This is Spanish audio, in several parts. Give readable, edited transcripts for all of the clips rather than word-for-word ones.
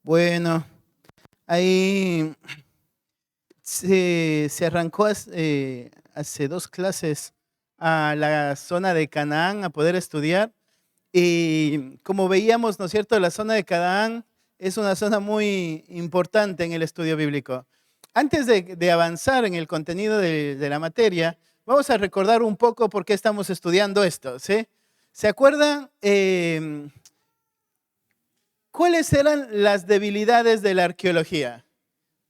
Bueno, ahí se arrancó hace 2 clases a la zona de Canaán a poder estudiar. Y como veíamos, ¿no es cierto? La zona de Canaán es una zona muy importante en el estudio bíblico. Antes de avanzar en el contenido de la materia, vamos a recordar un poco por qué estamos estudiando esto, ¿sí? ¿Se acuerdan cuáles eran las debilidades de la arqueología?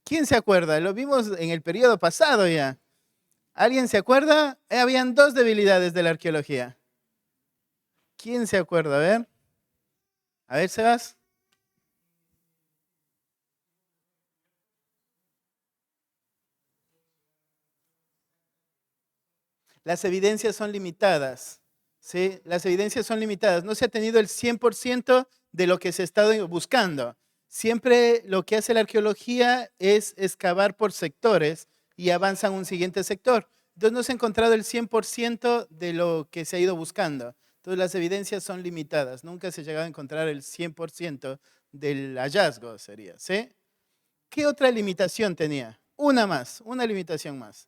¿Quién se acuerda? Lo vimos en el periodo pasado ya. ¿Alguien se acuerda? Habían dos debilidades de la arqueología. ¿Quién se acuerda? A ver, Sebas. Las evidencias son limitadas. ¿Sí? Las evidencias son limitadas. No se ha tenido el 100% de lo que se ha estado buscando. Siempre lo que hace la arqueología es excavar por sectores y avanzan a un siguiente sector. Entonces no se ha encontrado el 100% de lo que se ha ido buscando. Entonces las evidencias son limitadas. Nunca se ha llegado a encontrar el 100% del hallazgo, sería. ¿Sí? ¿Qué otra limitación tenía? Una más, una limitación más.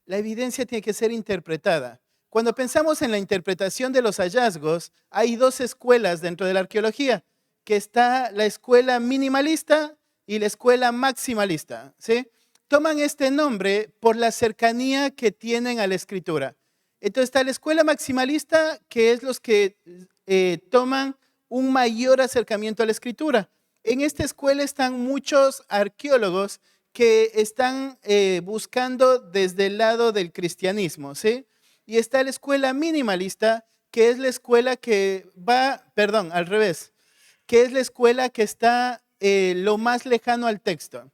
La evidencia tiene que ser interpretada. Cuando pensamos en la interpretación de los hallazgos, hay dos escuelas dentro de la arqueología, que está la escuela minimalista y la escuela maximalista. ¿Sí? Toman este nombre por la cercanía que tienen a la escritura. Entonces está la escuela maximalista, que es los que toman un mayor acercamiento a la escritura. En esta escuela están muchos arqueólogos que están buscando desde el lado del cristianismo, ¿sí? Y está la escuela minimalista, que es la escuela que va, perdón, al revés, que es la escuela que está lo más lejano al texto.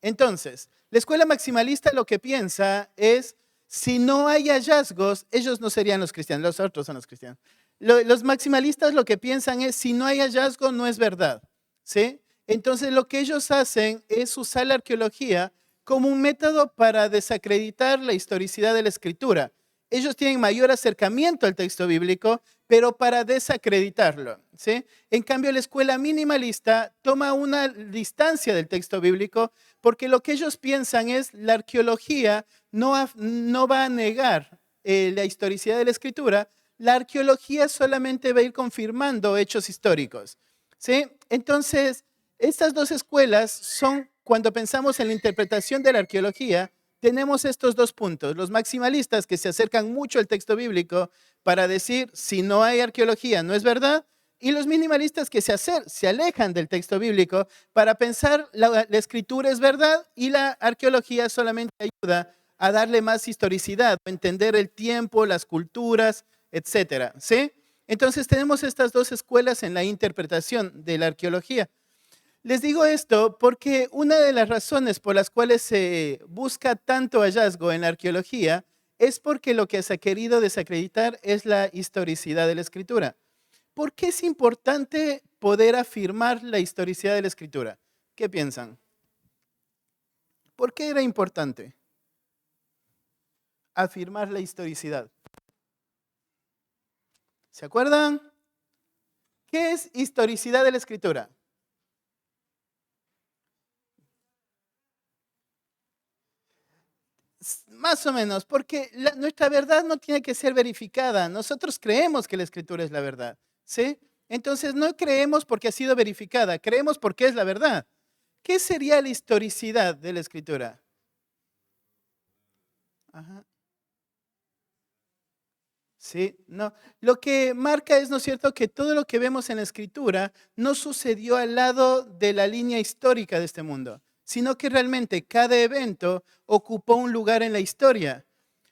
Entonces, la escuela maximalista lo que piensa es, si no hay hallazgos, ellos no serían los cristianos, los otros son los cristianos. Los maximalistas lo que piensan es, si no hay hallazgo, no es verdad, ¿sí? Entonces lo que ellos hacen es usar la arqueología como un método para desacreditar la historicidad de la escritura. Ellos tienen mayor acercamiento al texto bíblico, pero para desacreditarlo, ¿sí? En cambio, la escuela minimalista toma una distancia del texto bíblico porque lo que ellos piensan es la arqueología no va a negar la historicidad de la escritura, la arqueología solamente va a ir confirmando hechos históricos, ¿sí? Entonces, estas dos escuelas son, cuando pensamos en la interpretación de la arqueología, tenemos estos dos puntos. Los maximalistas que se acercan mucho al texto bíblico para decir, si no hay arqueología, no es verdad. Y los minimalistas que se alejan del texto bíblico para pensar la escritura es verdad y la arqueología solamente ayuda a darle más historicidad, a entender el tiempo, las culturas, etcétera. ¿Sí? Entonces tenemos estas dos escuelas en la interpretación de la arqueología. Les digo esto porque una de las razones por las cuales se busca tanto hallazgo en la arqueología es porque lo que se ha querido desacreditar es la historicidad de la escritura. ¿Por qué es importante poder afirmar la historicidad de la escritura? ¿Qué piensan? ¿Por qué era importante afirmar la historicidad? ¿Se acuerdan? ¿Qué es historicidad de la escritura? Más o menos, porque nuestra verdad no tiene que ser verificada. Nosotros creemos que la escritura es la verdad, ¿sí? Entonces no creemos porque ha sido verificada, creemos porque es la verdad. ¿Qué sería la historicidad de la escritura? Ajá. Sí, no. Lo que marca es, ¿no es cierto?, que todo lo que vemos en la escritura no sucedió al lado de la línea histórica de este mundo, sino que realmente cada evento ocupó un lugar en la historia.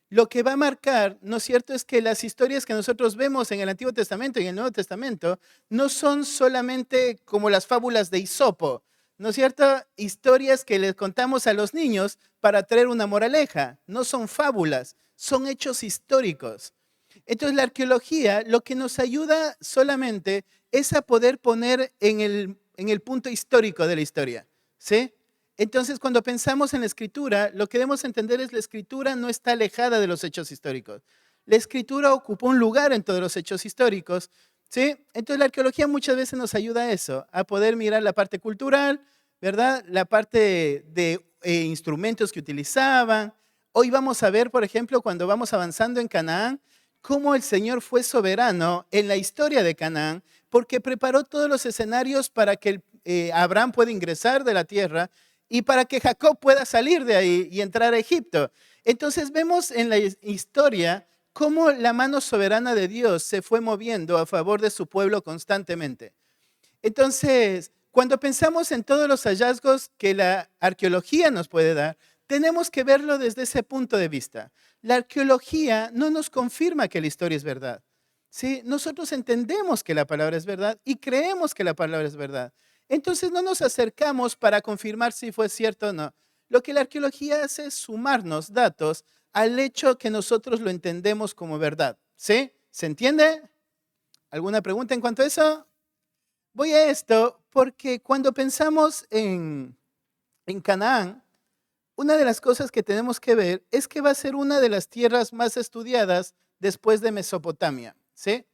Lo que va a marcar, ¿no es cierto?, es que las historias que nosotros vemos en el Antiguo Testamento y en el Nuevo Testamento no son solamente como las fábulas de Isopo, ¿no es cierto? Historias que les contamos a los niños para traer una moraleja. No son fábulas, son hechos históricos. Entonces la arqueología lo que nos ayuda solamente es a poder poner en el punto histórico de la historia, ¿sí? Entonces cuando pensamos en la escritura, lo que debemos entender es la escritura no está alejada de los hechos históricos. La escritura ocupa un lugar en todos los hechos históricos ¿sí? Entonces la arqueología muchas veces nos ayuda a eso, a poder mirar la parte cultural, ¿verdad? La parte de instrumentos que utilizaban. Hoy vamos a ver, por ejemplo, cuando vamos avanzando en Canaán, cómo el Señor fue soberano en la historia de Canaán, porque preparó todos los escenarios para que Abraham pueda ingresar de la tierra y para que Jacob pueda salir de ahí y entrar a Egipto. Entonces vemos en la historia cómo la mano soberana de Dios se fue moviendo a favor de su pueblo constantemente. Entonces, cuando pensamos en todos los hallazgos que la arqueología nos puede dar, tenemos que verlo desde ese punto de vista. La arqueología no nos confirma que la historia es verdad. ¿Sí? Nosotros entendemos que la palabra es verdad y creemos que la palabra es verdad. Entonces no nos acercamos para confirmar si fue cierto o no. Lo que la arqueología hace es sumarnos datos al hecho que nosotros lo entendemos como verdad. ¿Sí? ¿Se entiende? ¿Alguna pregunta en cuanto a eso? Voy a esto porque cuando pensamos en Canaán, una de las cosas que tenemos que ver es que va a ser una de las tierras más estudiadas después de Mesopotamia. ¿Sí?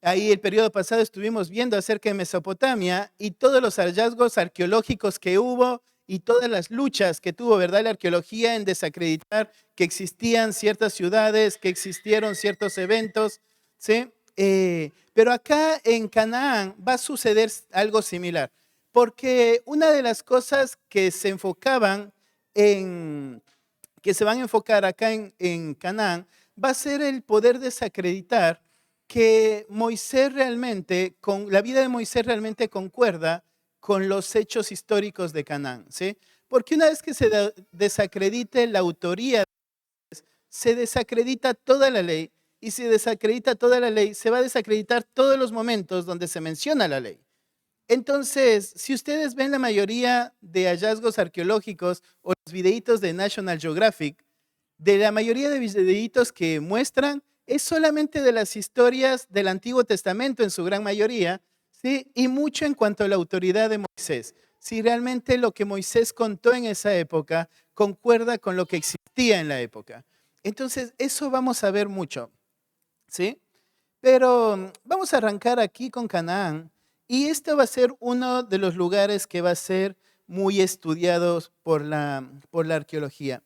Ahí el periodo pasado estuvimos viendo acerca de Mesopotamia y todos los hallazgos arqueológicos que hubo y todas las luchas que tuvo, ¿verdad?, la arqueología en desacreditar que existían ciertas ciudades, que existieron ciertos eventos, ¿sí? Pero acá en Canaán va a suceder algo similar, porque una de las cosas que se enfocaban que se van a enfocar acá en Canaán, va a ser el poder desacreditar que Moisés realmente, con la vida de Moisés realmente concuerda con los hechos históricos de Canaán, ¿sí? Porque una vez que se desacredite la autoría, se desacredita toda la ley, y si desacredita toda la ley, se va a desacreditar todos los momentos donde se menciona la ley. Entonces, si ustedes ven la mayoría de hallazgos arqueológicos o los videitos de National Geographic, de la mayoría de videitos que muestran, es solamente de las historias del Antiguo Testamento en su gran mayoría, ¿sí? Y mucho en cuanto a la autoridad de Moisés. Si realmente lo que Moisés contó en esa época concuerda con lo que existía en la época. Entonces, eso vamos a ver mucho, ¿sí? Pero vamos a arrancar aquí con Canaán. Y este va a ser uno de los lugares que va a ser muy estudiados por la arqueología.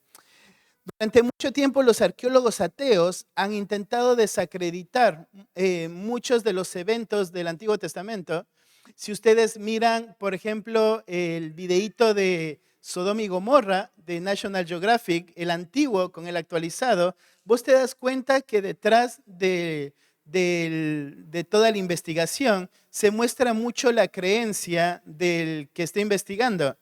Durante mucho tiempo los arqueólogos ateos han intentado desacreditar muchos de los eventos del Antiguo Testamento. Si ustedes miran, por ejemplo, el videíto de Sodoma y Gomorra de National Geographic, el antiguo con el actualizado, vos te das cuenta que detrás de toda la investigación se muestra mucho la creencia del que está investigando.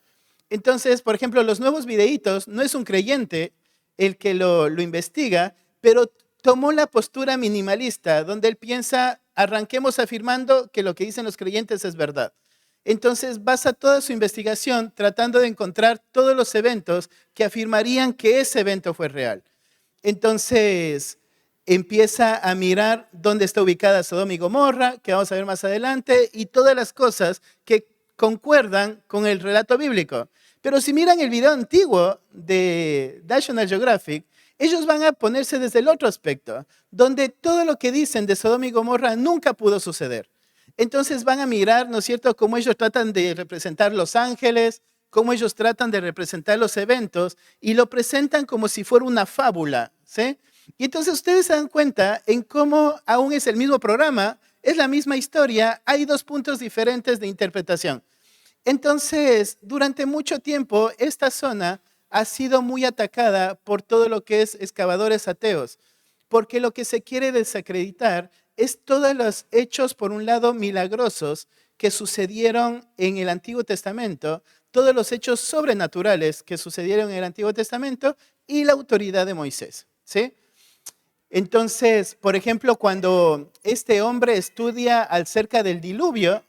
Entonces, por ejemplo, los nuevos videitos, no es un creyente el que lo investiga, pero tomó la postura minimalista, donde él piensa, arranquemos afirmando que lo que dicen los creyentes es verdad. Entonces basa toda su investigación tratando de encontrar todos los eventos que afirmarían que ese evento fue real. Entonces empieza a mirar dónde está ubicada Sodoma y Gomorra, que vamos a ver más adelante, y todas las cosas que concuerdan con el relato bíblico. Pero si miran el video antiguo de National Geographic, ellos van a ponerse desde el otro aspecto, donde todo lo que dicen de Sodoma y Gomorra nunca pudo suceder. Entonces van a mirar, ¿no es cierto?, cómo ellos tratan de representar los ángeles, cómo ellos tratan de representar los eventos, y lo presentan como si fuera una fábula, ¿sí? Y entonces ustedes se dan cuenta en cómo aún es el mismo programa, es la misma historia, hay dos puntos diferentes de interpretación. Entonces, durante mucho tiempo, esta zona ha sido muy atacada por todo lo que es excavadores ateos, porque lo que se quiere desacreditar es todos los hechos, por un lado, milagrosos que sucedieron en el Antiguo Testamento, todos los hechos sobrenaturales que sucedieron en el Antiguo Testamento y la autoridad de Moisés, ¿sí? Entonces, por ejemplo, cuando este hombre estudia acerca del diluvio,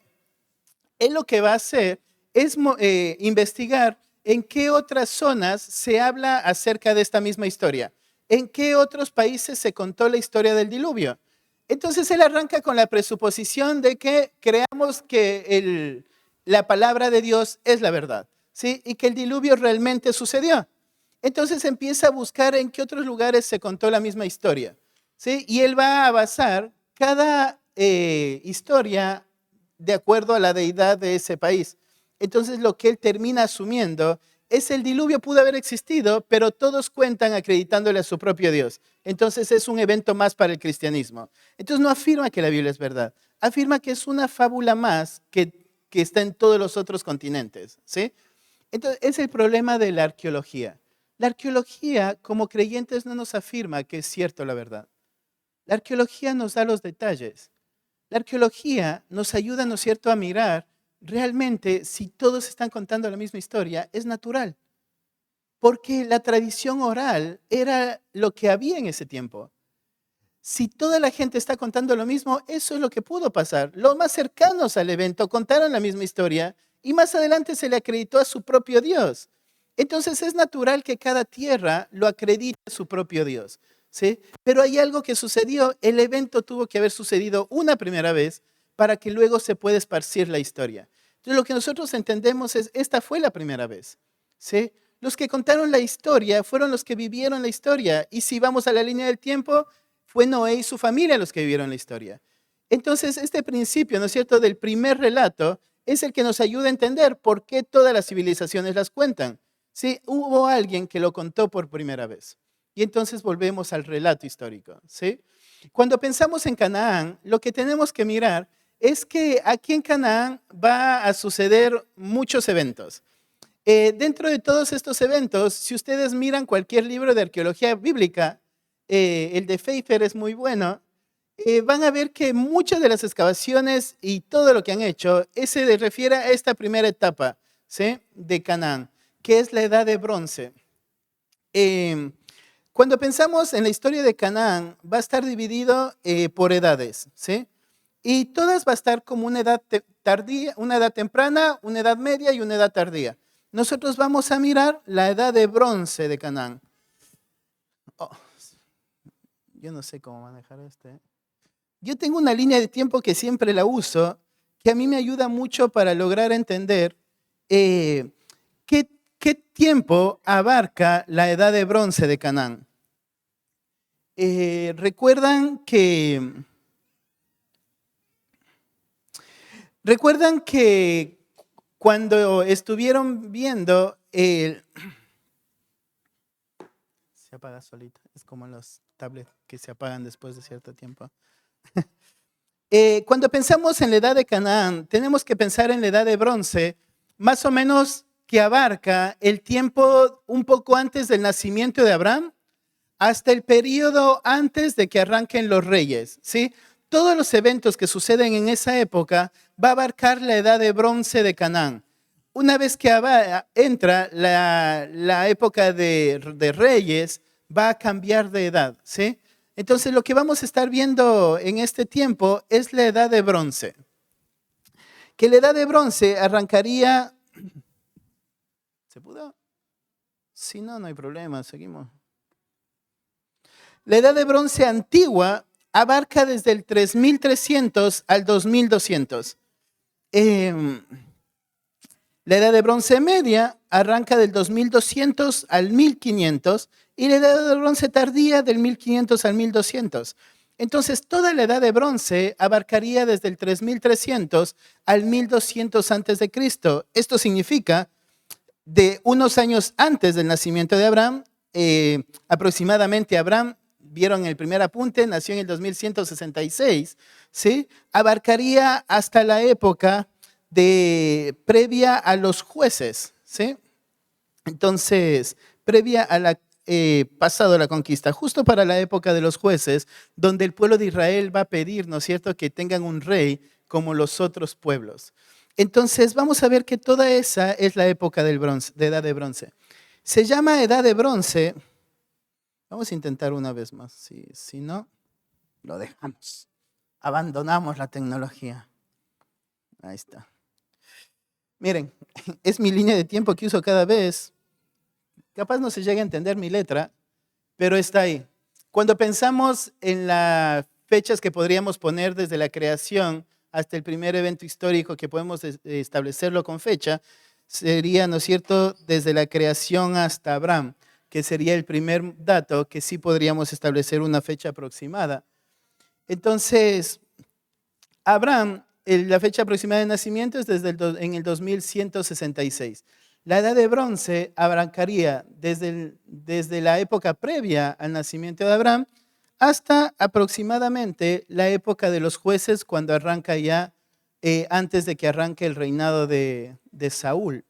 él lo que va a hacer es investigar en qué otras zonas se habla acerca de esta misma historia, en qué otros países se contó la historia del diluvio. Entonces él arranca con la presuposición de que creamos que la palabra de Dios es la verdad, ¿sí? Y que el diluvio realmente sucedió. Entonces empieza a buscar en qué otros lugares se contó la misma historia, ¿sí? Y él va a basar cada historia de acuerdo a la deidad de ese país. Entonces lo que él termina asumiendo es el diluvio pudo haber existido, pero todos cuentan acreditándole a su propio Dios. Entonces es un evento más para el cristianismo. Entonces no afirma que la Biblia es verdad, afirma que es una fábula más que está en todos los otros continentes, ¿sí? Entonces es el problema de la arqueología. La arqueología, como creyentes, no nos afirma que es cierto la verdad. La arqueología nos da los detalles. La arqueología nos ayuda, ¿no es cierto?, a mirar realmente si todos están contando la misma historia, es natural. Porque la tradición oral era lo que había en ese tiempo. Si toda la gente está contando lo mismo, eso es lo que pudo pasar. Los más cercanos al evento contaron la misma historia y más adelante se le acreditó a su propio Dios. Entonces es natural que cada tierra lo acredite a su propio Dios, ¿sí? Pero hay algo que sucedió, el evento tuvo que haber sucedido una primera vez para que luego se pueda esparcir la historia. Entonces lo que nosotros entendemos es, esta fue la primera vez, ¿sí? Los que contaron la historia fueron los que vivieron la historia. Y si vamos a la línea del tiempo, fue Noé y su familia los que vivieron la historia. Entonces, este principio, ¿no es cierto?, del primer relato es el que nos ayuda a entender por qué todas las civilizaciones las cuentan. Sí, hubo alguien que lo contó por primera vez. Y entonces volvemos al relato histórico, ¿sí? Cuando pensamos en Canaán, lo que tenemos que mirar es que aquí en Canaán va a suceder muchos eventos. Dentro de todos estos eventos, si ustedes miran cualquier libro de arqueología bíblica, el de Pfeiffer es muy bueno, van a ver que muchas de las excavaciones y todo lo que han hecho se refiere a esta primera etapa, ¿sí?, de Canaán, que es la edad de bronce. Cuando pensamos en la historia de Canaán, va a estar dividido por edades, ¿sí? Y todas va a estar como una edad tardía, una edad temprana, una edad media y una edad tardía. Nosotros vamos a mirar la edad de bronce de Canaán. Oh, yo no sé cómo manejar este. Yo tengo una línea de tiempo que siempre la uso, que a mí me ayuda mucho para lograr entender qué tiempo abarca la edad de bronce de Canaán. Recuerdan que cuando estuvieron viendo se apaga solito, es como los tablets que se apagan después de cierto tiempo. Cuando pensamos en la edad de Canaán, tenemos que pensar en la edad de bronce, más o menos que abarca el tiempo un poco antes del nacimiento de Abraham hasta el periodo antes de que arranquen los reyes, ¿sí? Todos los eventos que suceden en esa época va a abarcar la edad de bronce de Canaán. Una vez que entra la época de reyes, va a cambiar de edad, ¿sí? Entonces lo que vamos a estar viendo en este tiempo es la edad de bronce. Que la edad de bronce arrancaría... ¿Se pudo? Si no, no hay problema, seguimos. La edad de bronce antigua abarca desde el 3300 al 2200. La edad de bronce media arranca del 2200 al 1500 y la edad de bronce tardía del 1500 al 1200. Entonces, toda la edad de bronce abarcaría desde el 3300 al 1200 antes de Cristo. Esto significa de unos años antes del nacimiento de Abraham, aproximadamente Abraham, vieron el primer apunte, nació en el 2166, ¿sí? Abarcaría hasta la época previa a los jueces, ¿sí? Entonces, previa a pasado la conquista, justo para la época de los jueces, donde el pueblo de Israel va a pedir, ¿no es cierto?, que tengan un rey como los otros pueblos. Entonces, vamos a ver que toda esa es la época del bronce, de edad de bronce. Se llama edad de bronce. Vamos a intentar una vez más. Si no, lo dejamos. Abandonamos la tecnología. Ahí está. Miren, es mi línea de tiempo que uso cada vez. Capaz no se llegue a entender mi letra, pero está ahí. Cuando pensamos en las fechas que podríamos poner desde la creación hasta el primer evento histórico que podemos establecerlo con fecha, sería, ¿no es cierto?, desde la creación hasta Abraham, que sería el primer dato que sí podríamos establecer una fecha aproximada. Entonces, Abraham, la fecha aproximada de nacimiento es en el 2166. La edad de bronce arrancaría desde la época previa al nacimiento de Abraham hasta aproximadamente la época de los jueces, cuando arranca ya, antes de que arranque el reinado de Saúl.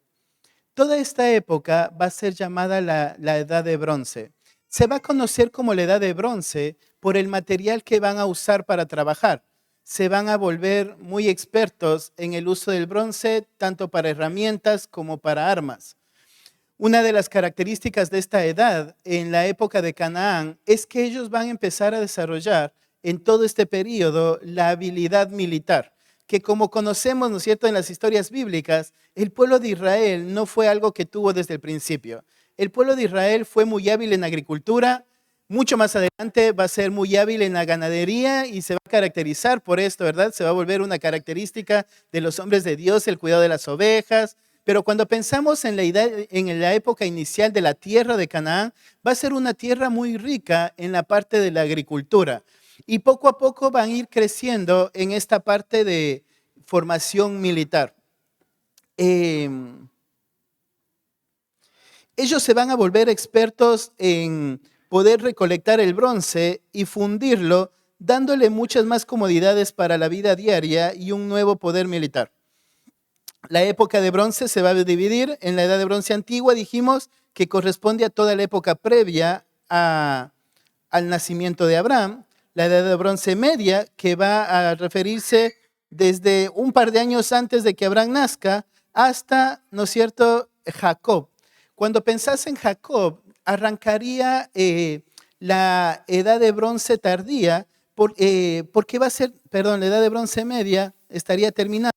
Toda esta época va a ser llamada la edad de bronce. Se va a conocer como la edad de bronce por el material que van a usar para trabajar. Se van a volver muy expertos en el uso del bronce, tanto para herramientas como para armas. Una de las características de esta edad en la época de Canaán es que ellos van a empezar a desarrollar en todo este periodo la habilidad militar, que como conocemos, ¿no es cierto?, en las historias bíblicas, el pueblo de Israel no fue algo que tuvo desde el principio. El pueblo de Israel fue muy hábil en agricultura, mucho más adelante va a ser muy hábil en la ganadería y se va a caracterizar por esto, ¿verdad? Se va a volver una característica de los hombres de Dios, el cuidado de las ovejas. Pero cuando pensamos en la época inicial de la tierra de Canaán, va a ser una tierra muy rica en la parte de la agricultura. Y poco a poco van a ir creciendo en esta parte de formación militar. Ellos se van a volver expertos en poder recolectar el bronce y fundirlo, dándole muchas más comodidades para la vida diaria y un nuevo poder militar. La época de bronce se va a dividir en la edad de bronce antigua, dijimos, que corresponde a toda la época previa al nacimiento de Abraham. La edad de bronce media, que va a referirse desde un par de años antes de que Abraham nazca hasta, ¿no es cierto?, Jacob. Cuando pensás en Jacob, arrancaría la edad de bronce tardía, porque va a ser, perdón, la edad de bronce media estaría terminando,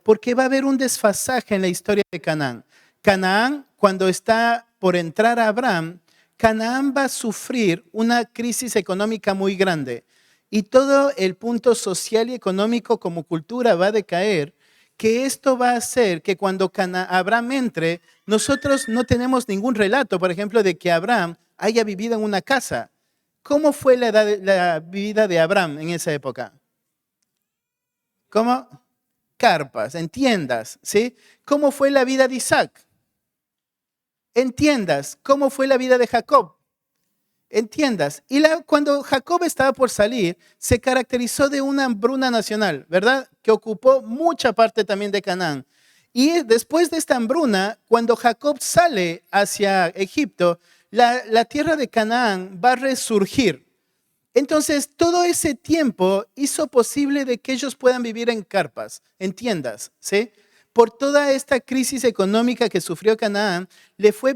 porque va a haber un desfasaje en la historia de Canaán. Canaán, cuando está por entrar a Abraham, Canaán va a sufrir una crisis económica muy grande y todo el punto social y económico como cultura va a decaer, que esto va a hacer que cuando Abraham entre, nosotros no tenemos ningún relato, por ejemplo, de que Abraham haya vivido en una casa. ¿Cómo fue la vida de Abraham en esa época? ¿Cómo? Carpas, en tiendas, ¿sí? ¿Cómo fue la vida de Isaac? En tiendas. ¿Cómo fue la vida de Jacob? En tiendas. Y cuando Jacob estaba por salir, se caracterizó de una hambruna nacional, ¿verdad? Que ocupó mucha parte también de Canaán. Y después de esta hambruna, cuando Jacob sale hacia Egipto, la tierra de Canaán va a resurgir. Entonces, todo ese tiempo hizo posible de que ellos puedan vivir en carpas, en tiendas, ¿sí? Por toda esta crisis económica que sufrió Canaán, le fue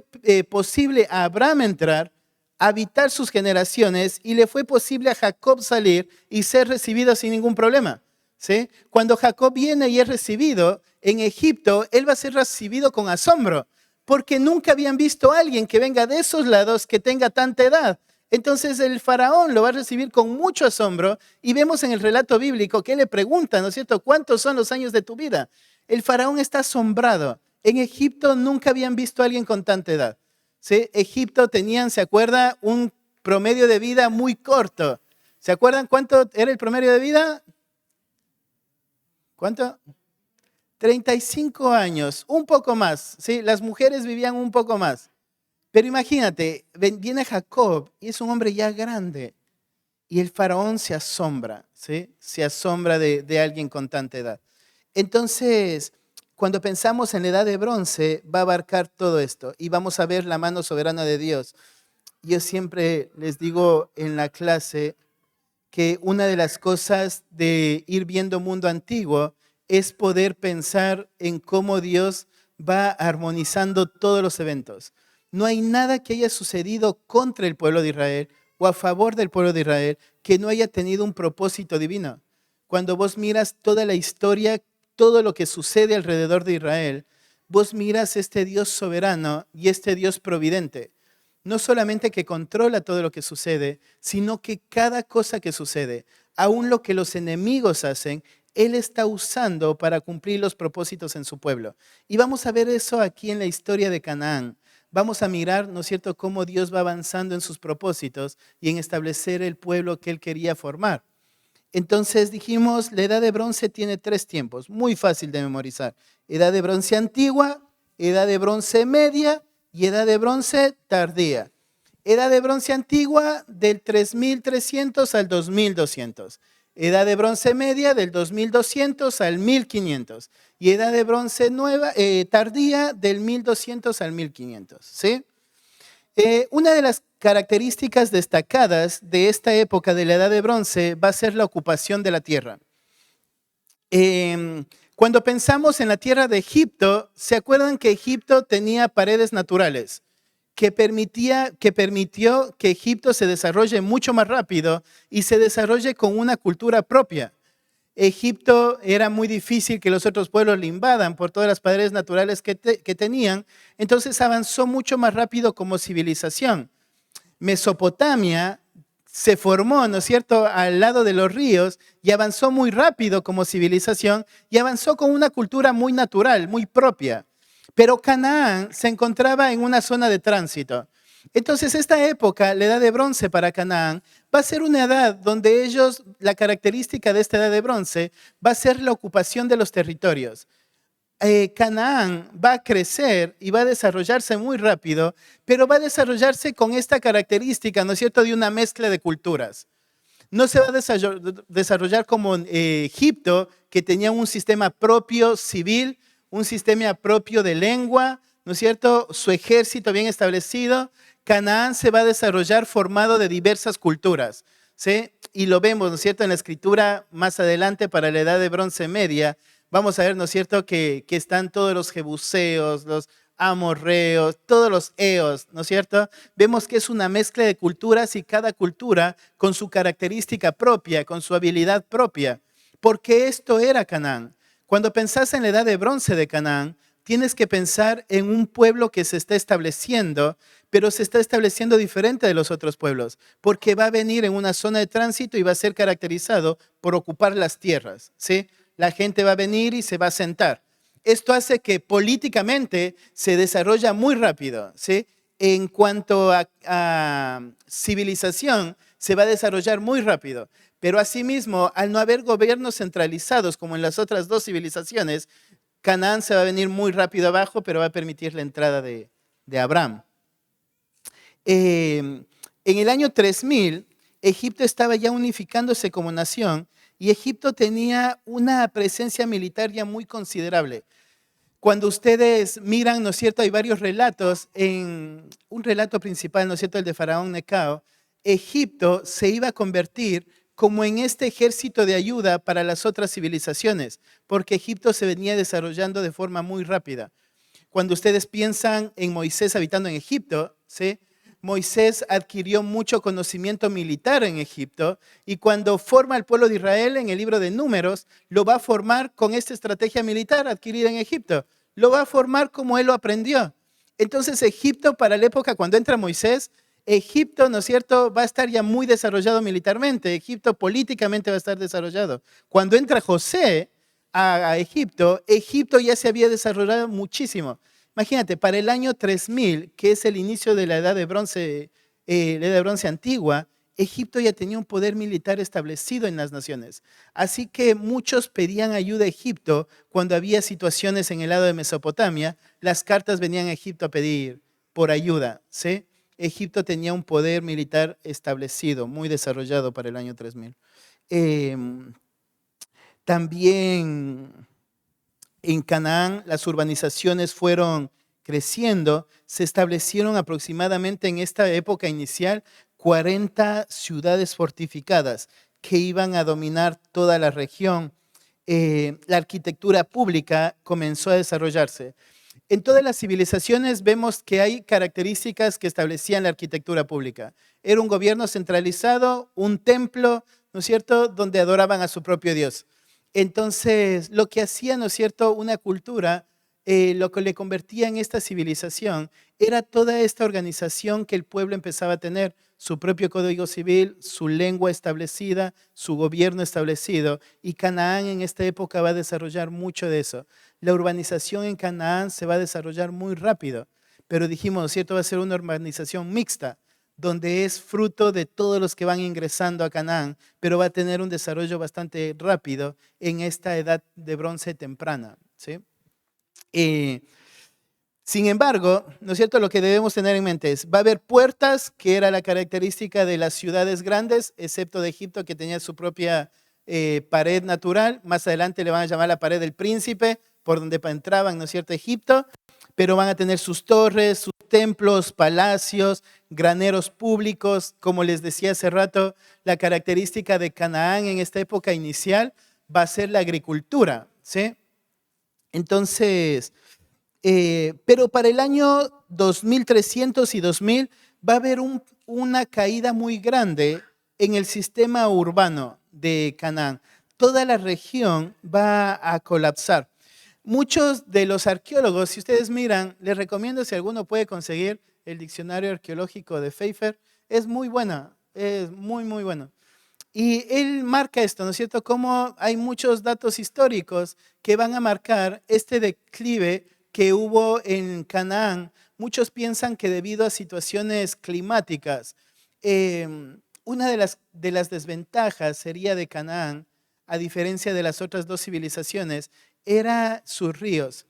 posible a Abraham entrar, habitar sus generaciones, y le fue posible a Jacob salir y ser recibido sin ningún problema, ¿sí? Cuando Jacob viene y es recibido en Egipto, él va a ser recibido con asombro, porque nunca habían visto a alguien que venga de esos lados que tenga tanta edad. Entonces el faraón lo va a recibir con mucho asombro y vemos en el relato bíblico que él le pregunta, ¿no es cierto?, ¿cuántos son los años de tu vida? El faraón está asombrado. En Egipto nunca habían visto a alguien con tanta edad. ¿Sí? Egipto tenían, ¿se acuerda?, un promedio de vida muy corto. ¿Se acuerdan cuánto era el promedio de vida? ¿Cuánto? 35 años, un poco más. ¿Sí? Las mujeres vivían un poco más. Pero imagínate, viene Jacob y es un hombre ya grande y el faraón se asombra, ¿sí? Se asombra de alguien con tanta edad. Entonces, cuando pensamos en la edad de bronce, va a abarcar todo esto y vamos a ver la mano soberana de Dios. Yo siempre les digo en la clase que una de las cosas de ir viendo mundo antiguo es poder pensar en cómo Dios va armonizando todos los eventos. No hay nada que haya sucedido contra el pueblo de Israel o a favor del pueblo de Israel que no haya tenido un propósito divino. Cuando vos miras toda la historia, todo lo que sucede alrededor de Israel, vos miras este Dios soberano y este Dios providente. No solamente que controla todo lo que sucede, sino que cada cosa que sucede, aun lo que los enemigos hacen, Él está usando para cumplir los propósitos en su pueblo. Y vamos a ver eso aquí en la historia de Canaán. Vamos a mirar, ¿no es cierto?, cómo Dios va avanzando en sus propósitos y en establecer el pueblo que Él quería formar. Entonces dijimos, la edad de bronce tiene 3 tiempos, muy fácil de memorizar. Edad de bronce antigua, edad de bronce media y edad de bronce tardía. Edad de bronce antigua del 3300 al 2200. Edad de bronce media del 2200 al 1500. Y edad de bronce tardía del 1200 al 1500. ¿Sí? Una de las características destacadas de esta época de la Edad de Bronce va a ser la ocupación de la tierra. Cuando pensamos en la tierra de Egipto, ¿se acuerdan que Egipto tenía paredes naturales que permitió que Egipto se desarrolle mucho más rápido y se desarrolle con una cultura propia? Egipto era muy difícil que los otros pueblos le invadan por todas las paredes naturales que tenían, entonces avanzó mucho más rápido como civilización. Mesopotamia se formó, ¿no es cierto?, al lado de los ríos y avanzó muy rápido como civilización y avanzó con una cultura muy natural, muy propia. Pero Canaán se encontraba en una zona de tránsito. Entonces esta época, la edad de bronce para Canaán, va a ser una edad donde ellos, la característica de esta edad de bronce, va a ser la ocupación de los territorios. Canaán va a crecer y va a desarrollarse muy rápido, pero va a desarrollarse con esta característica, ¿no es cierto?, de una mezcla de culturas. No se va a desarrollar como Egipto, que tenía un sistema propio civil, un sistema propio de lengua, ¿no es cierto?, su ejército bien establecido. Canaán se va a desarrollar formado de diversas culturas, ¿sí? Y lo vemos, ¿no es cierto?, en la escritura más adelante para la edad de bronce media. Vamos a ver, ¿no es cierto?, que están todos los jebuseos, los amorreos, todos los eos, ¿no es cierto? Vemos que es una mezcla de culturas y cada cultura con su característica propia, con su habilidad propia. Porque esto era Canaán. Cuando pensás en la edad de bronce de Canaán, tienes que pensar en un pueblo que se está estableciendo, pero se está estableciendo diferente de los otros pueblos, porque va a venir en una zona de tránsito y va a ser caracterizado por ocupar las tierras, ¿sí? La gente va a venir y se va a sentar. Esto hace que políticamente se desarrolla muy rápido, ¿sí? En cuanto a civilización, se va a desarrollar muy rápido. Pero asimismo, al no haber gobiernos centralizados como en las otras 2 civilizaciones, Canaán se va a venir muy rápido abajo, pero va a permitir la entrada de Abraham. En el año 3000, Egipto estaba ya unificándose como nación y Egipto tenía una presencia militar ya muy considerable. Cuando ustedes miran, ¿no es cierto?, hay varios relatos, en un relato principal, ¿no es cierto?, el de Faraón Necao, Egipto se iba a convertir como en este ejército de ayuda para las otras civilizaciones, porque Egipto se venía desarrollando de forma muy rápida. Cuando ustedes piensan en Moisés habitando en Egipto, ¿sí?, Moisés adquirió mucho conocimiento militar en Egipto y cuando forma al pueblo de Israel en el libro de Números, lo va a formar con esta estrategia militar adquirida en Egipto. Lo va a formar como él lo aprendió. Entonces Egipto, para la época cuando entra Moisés, Egipto, ¿no es cierto?, va a estar ya muy desarrollado militarmente. Egipto políticamente va a estar desarrollado. Cuando entra José a Egipto, Egipto ya se había desarrollado muchísimo. Imagínate, para el año 3000, que es el inicio de la edad de bronce, la edad de bronce antigua, Egipto ya tenía un poder militar establecido en las naciones. Así que muchos pedían ayuda a Egipto cuando había situaciones en el lado de Mesopotamia. Las cartas venían a Egipto a pedir por ayuda, ¿sí? Egipto tenía un poder militar establecido, muy desarrollado para el año 3000. También en Canaán las urbanizaciones fueron creciendo, se establecieron aproximadamente en esta época inicial 40 ciudades fortificadas que iban a dominar toda la región. La arquitectura pública comenzó a desarrollarse. En todas las civilizaciones vemos que hay características que establecían la arquitectura pública. Era un gobierno centralizado, un templo, ¿no es cierto?, donde adoraban a su propio Dios. Entonces, lo que hacía, ¿no es cierto?, una cultura, lo que le convertía en esta civilización, era toda esta organización que el pueblo empezaba a tener, su propio código civil, su lengua establecida, su gobierno establecido, y Canaán en esta época va a desarrollar mucho de eso. La urbanización en Canaán se va a desarrollar muy rápido, pero dijimos, ¿no es cierto?, va a ser una urbanización mixta, donde es fruto de todos los que van ingresando a Canaán, pero va a tener un desarrollo bastante rápido en esta edad de bronce temprana, ¿sí? Sin embargo, ¿no es cierto? Lo que debemos tener en mente es, va a haber puertas, que era la característica de las ciudades grandes, excepto de Egipto, que tenía su propia pared natural. Más adelante le van a llamar la pared del príncipe, por donde entraban, ¿no es cierto?, Egipto. Pero van a tener sus torres, sus templos, palacios, graneros públicos. Como les decía hace rato, la característica de Canaán en esta época inicial va a ser la agricultura, ¿sí? Entonces, pero para el año 2300 y 2000 va a haber una caída muy grande en el sistema urbano de Canaán. Toda la región va a colapsar. Muchos de los arqueólogos, si ustedes miran, les recomiendo si alguno puede conseguir el diccionario arqueológico de Pfeiffer, es muy buena, es muy, muy bueno. Y él marca esto, ¿no es cierto? Como hay muchos datos históricos que van a marcar este declive que hubo en Canaán. Muchos piensan que debido a situaciones climáticas, una de las desventajas sería de Canaán, a diferencia de las otras dos civilizaciones, era sus ríos.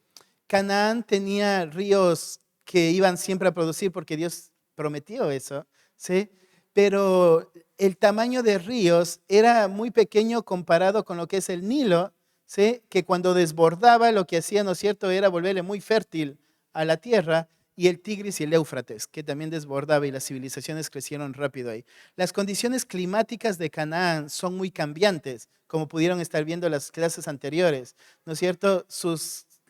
Canaán tenía ríos que iban siempre a producir porque Dios prometió eso, ¿sí? Pero el tamaño de ríos era muy pequeño comparado con lo que es el Nilo, ¿sí? Que cuando desbordaba lo que hacía, ¿no es cierto?, era volverle muy fértil a la tierra, y el Tigris y el Éufrates, que también desbordaba y las civilizaciones crecieron rápido ahí. Las condiciones climáticas de Canaán son muy cambiantes, como pudieron estar viendo las clases anteriores, ¿no es cierto?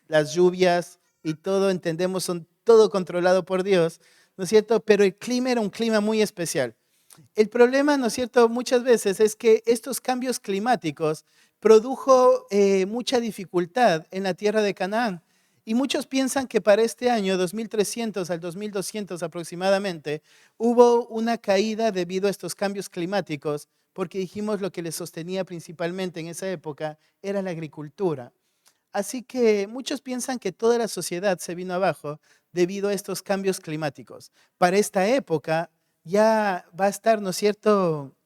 Las lluvias y todo, entendemos, son todo controlado por Dios, ¿no es cierto? Pero el clima era un clima muy especial. El problema, ¿no es cierto?, muchas veces es que estos cambios climáticos produjo mucha dificultad en la tierra de Canaán. Y muchos piensan que para este año, 2300 al 2200 aproximadamente, hubo una caída debido a estos cambios climáticos, porque dijimos lo que les sostenía principalmente en esa época era la agricultura. Así que muchos piensan que toda la sociedad se vino abajo debido a estos cambios climáticos. Para esta época ya va a estar, ¿no es cierto?,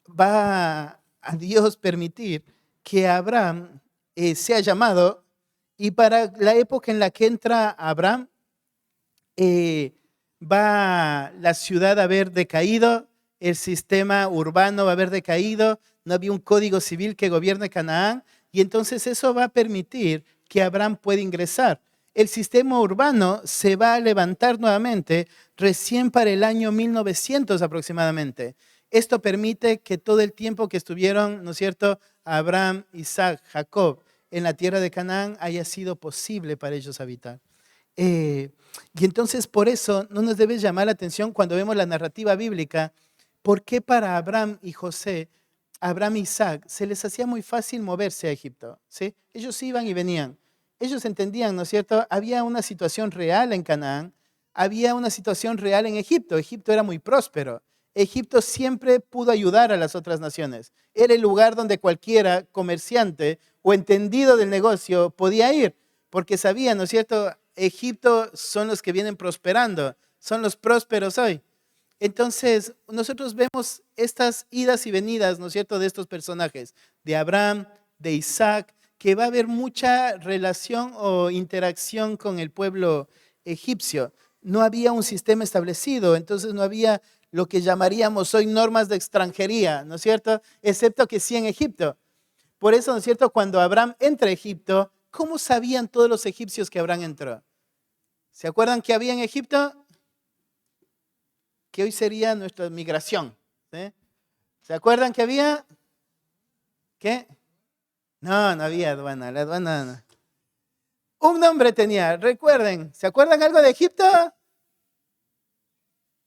va a Dios permitir que Abraham sea llamado, y para la época en la que entra Abraham, va la ciudad a haber decaído, el sistema urbano va a haber decaído, no había un código civil que gobierne Canaán, y entonces eso va a permitir que Abraham pueda ingresar. El sistema urbano se va a levantar nuevamente recién para el año 1900 aproximadamente. Esto permite que todo el tiempo que estuvieron, ¿no es cierto?, Abraham, Isaac, Jacob en la tierra de Canaán haya sido posible para ellos habitar. Y entonces por eso no nos debe llamar la atención cuando vemos la narrativa bíblica, por qué para Abraham y José, Abraham y Isaac, se les hacía muy fácil moverse a Egipto, ¿sí? Ellos iban y venían. Ellos entendían, ¿no es cierto? Había una situación real en Canaán, había una situación real en Egipto. Egipto era muy próspero. Egipto siempre pudo ayudar a las otras naciones. Era el lugar donde cualquiera comerciante o entendido del negocio podía ir, porque sabía, ¿no es cierto?, Egipto son los que vienen prosperando, son los prósperos hoy. Entonces, nosotros vemos estas idas y venidas, ¿no es cierto?, de estos personajes, de Abraham, de Isaac, que va a haber mucha relación o interacción con el pueblo egipcio. No había un sistema establecido, entonces no había lo que llamaríamos hoy normas de extranjería, ¿no es cierto?, excepto que sí en Egipto. Por eso, ¿no es cierto?, cuando Abraham entra a Egipto, ¿cómo sabían todos los egipcios que Abraham entró? ¿Se acuerdan que había en Egipto? Que hoy sería nuestra migración, ¿sí? ¿Se acuerdan que había? ¿Qué? No, no había aduana, la aduana no. Un nombre tenía, recuerden, ¿se acuerdan algo de Egipto?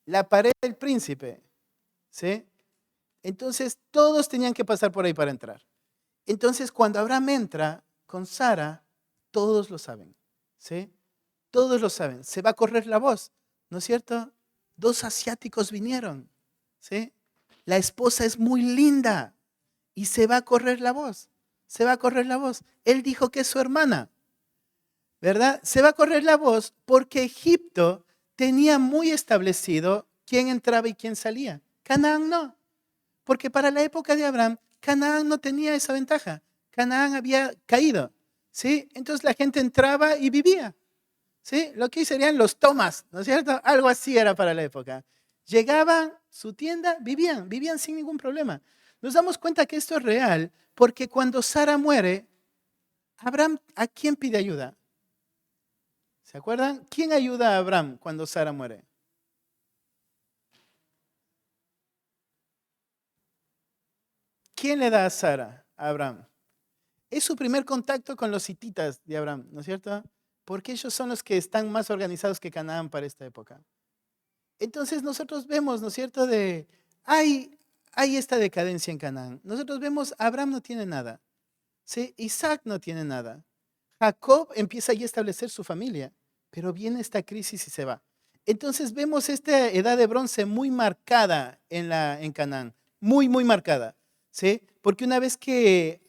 La pared del príncipe, ¿sí? Entonces todos tenían que pasar por ahí para entrar. Entonces cuando Abraham entra con Sara, todos lo saben, ¿sí? Todos lo saben, se va a correr la voz, ¿no es cierto? 2 asiáticos vinieron, ¿sí? La esposa es muy linda y se va a correr la voz, se va a correr la voz. Él dijo que es su hermana, ¿verdad? Se va a correr la voz porque Egipto tenía muy establecido ¿quién entraba y quién salía? Canaán no, porque para la época de Abraham, Canaán no tenía esa ventaja. Canaán había caído, ¿sí? Entonces la gente entraba y vivía, ¿sí? Lo que serían los tomas, ¿no es cierto? Algo así era para la época. Llegaban, su tienda, vivían sin ningún problema. Nos damos cuenta que esto es real porque cuando Sara muere, Abraham, ¿a quién pide ayuda? ¿Se acuerdan? ¿Quién ayuda a Abraham cuando Sara muere? ¿Quién le da a Sara a Abraham? Es su primer contacto con los hititas de Abraham, ¿no es cierto? Porque ellos son los que están más organizados que Canaán para esta época. Entonces nosotros vemos, ¿no es cierto? Hay esta decadencia en Canaán. Nosotros vemos, Abraham no tiene nada, ¿sí? Isaac no tiene nada. Jacob empieza ya a establecer su familia, pero viene esta crisis y se va. Entonces vemos esta edad de bronce muy marcada en Canaán, muy marcada, ¿sí? Porque una vez que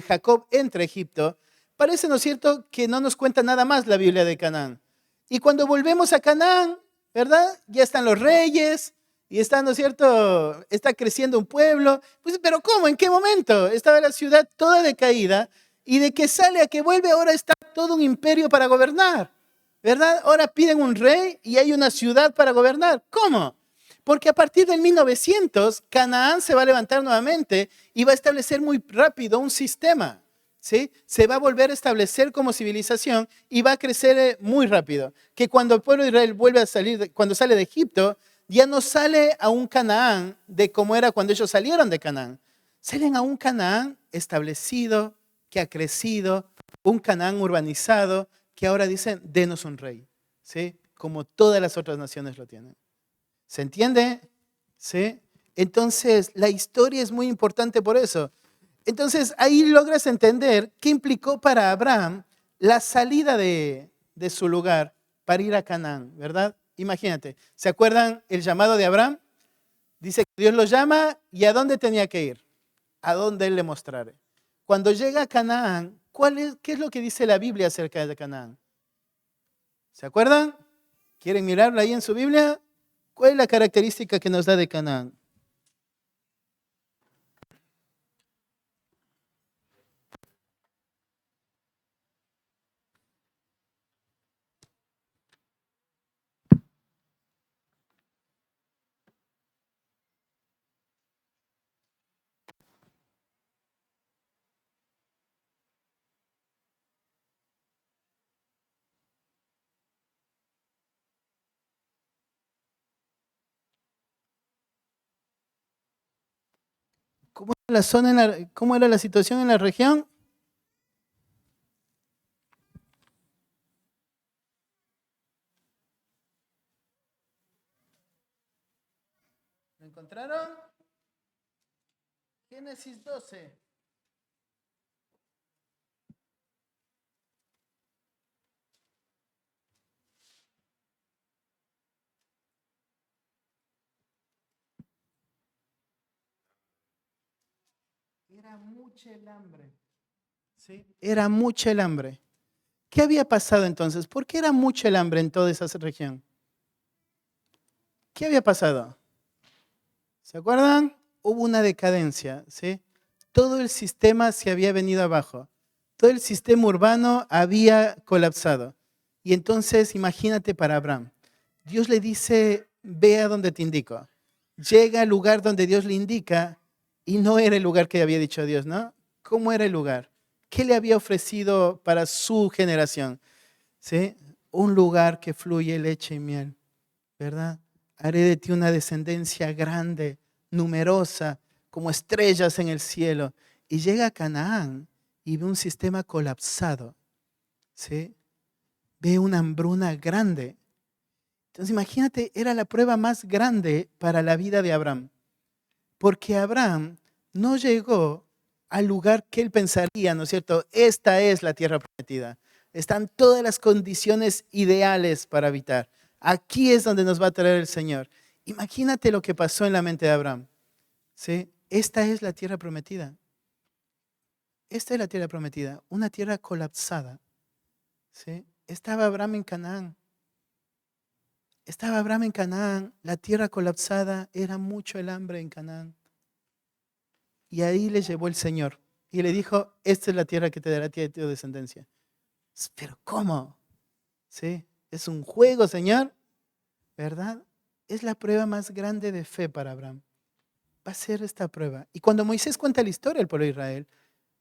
Jacob entra a Egipto, parece, ¿no es cierto?, que no nos cuenta nada más la Biblia de Canaán. Y cuando volvemos a Canaán, ¿verdad? Ya están los reyes y está, ¿no es cierto?, está creciendo un pueblo. Pues, pero ¿cómo? ¿En qué momento? Estaba la ciudad toda decaída y de que sale a que vuelve ahora está todo un imperio para gobernar, ¿verdad? Ahora piden un rey y hay una ciudad para gobernar. ¿Cómo? Porque a partir del 1900, Canaán se va a levantar nuevamente y va a establecer muy rápido un sistema, ¿sí? Se va a volver a establecer como civilización y va a crecer muy rápido. Que cuando el pueblo de Israel vuelve a salir, cuando sale de Egipto, ya no sale a un Canaán de como era cuando ellos salieron de Canaán. Salen a un Canaán establecido, que ha crecido, un Canaán urbanizado, que ahora dicen, denos un rey, ¿sí? Como todas las otras naciones lo tienen. ¿Se entiende? ¿Sí? Entonces, la historia es muy importante por eso. Entonces, ahí logras entender qué implicó para Abraham la salida de su lugar para ir a Canaán, ¿verdad? Imagínate, ¿se acuerdan el llamado de Abraham? Dice que Dios lo llama y ¿a dónde tenía que ir? A donde Él le mostrare. Cuando llega a Canaán, ¿qué es lo que dice la Biblia acerca de Canaán? ¿Se acuerdan? ¿Quieren mirarlo ahí en su Biblia? ¿Cuál es la característica que nos da de Canaán? ¿Cómo era la zona cómo era la situación en la región? ¿Lo encontraron? Génesis 12. Era mucha el hambre. ¿Sí? Era mucha el hambre. ¿Qué había pasado entonces? ¿Por qué era mucha el hambre en toda esa región? ¿Qué había pasado? ¿Se acuerdan? Hubo una decadencia, ¿sí? Todo el sistema se había venido abajo. Todo el sistema urbano había colapsado. Y entonces, imagínate para Abraham. Dios le dice, ve a donde te indico. Llega al lugar donde Dios le indica y no era el lugar que había dicho Dios, ¿no? ¿Cómo era el lugar? ¿Qué le había ofrecido para su generación? ¿Sí? Un lugar que fluye leche y miel, ¿verdad? Haré de ti una descendencia grande, numerosa, como estrellas en el cielo. Y llega a Canaán y ve un sistema colapsado, ¿sí? Ve una hambruna grande. Entonces imagínate, era la prueba más grande para la vida de Abraham, porque Abraham no llegó al lugar que él pensaría, ¿no es cierto? Esta es la tierra prometida. Están todas las condiciones ideales para habitar. Aquí es donde nos va a traer el Señor. Imagínate lo que pasó en la mente de Abraham. ¿Sí? Esta es la tierra prometida. Esta es la tierra prometida, una tierra colapsada. ¿Sí? Estaba Abraham en Canaán. Estaba Abraham en Canaán, la tierra colapsada, era mucho el hambre en Canaán. Y ahí le llevó el Señor y le dijo, esta es la tierra que te dará a ti y a tu descendencia. Pero ¿cómo? ¿Sí? Es un juego, Señor, ¿verdad? Es la prueba más grande de fe para Abraham. Va a ser esta prueba. Y cuando Moisés cuenta la historia del pueblo de Israel,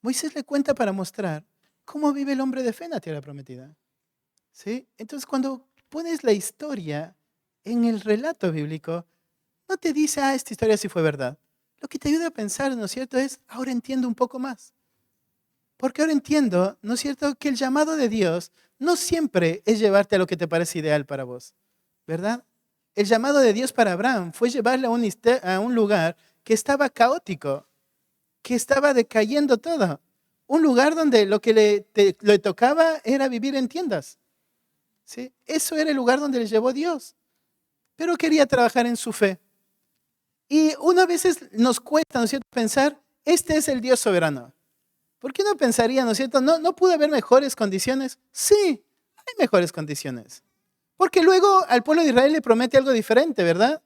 Moisés le cuenta para mostrar cómo vive el hombre de fe en la tierra prometida. ¿Sí? Entonces, cuando pones la historia en el relato bíblico, no te dice, esta historia sí fue verdad. Lo que te ayuda a pensar, ¿no es cierto?, es, ahora entiendo un poco más. Porque ahora entiendo, ¿no es cierto?, que el llamado de Dios no siempre es llevarte a lo que te parece ideal para vos, ¿verdad? El llamado de Dios para Abraham fue llevarle a un lugar que estaba caótico, que estaba decayendo todo. Un lugar donde lo que le tocaba era vivir en tiendas. ¿Sí? Eso era el lugar donde le llevó Dios. Pero quería trabajar en su fe. Y una veces nos cuesta, ¿no es cierto?, pensar, este es el Dios soberano. ¿Por qué no pensaría, ¿no es cierto? ¿No pudo haber mejores condiciones? Sí, hay mejores condiciones. Porque luego al pueblo de Israel le promete algo diferente, ¿verdad?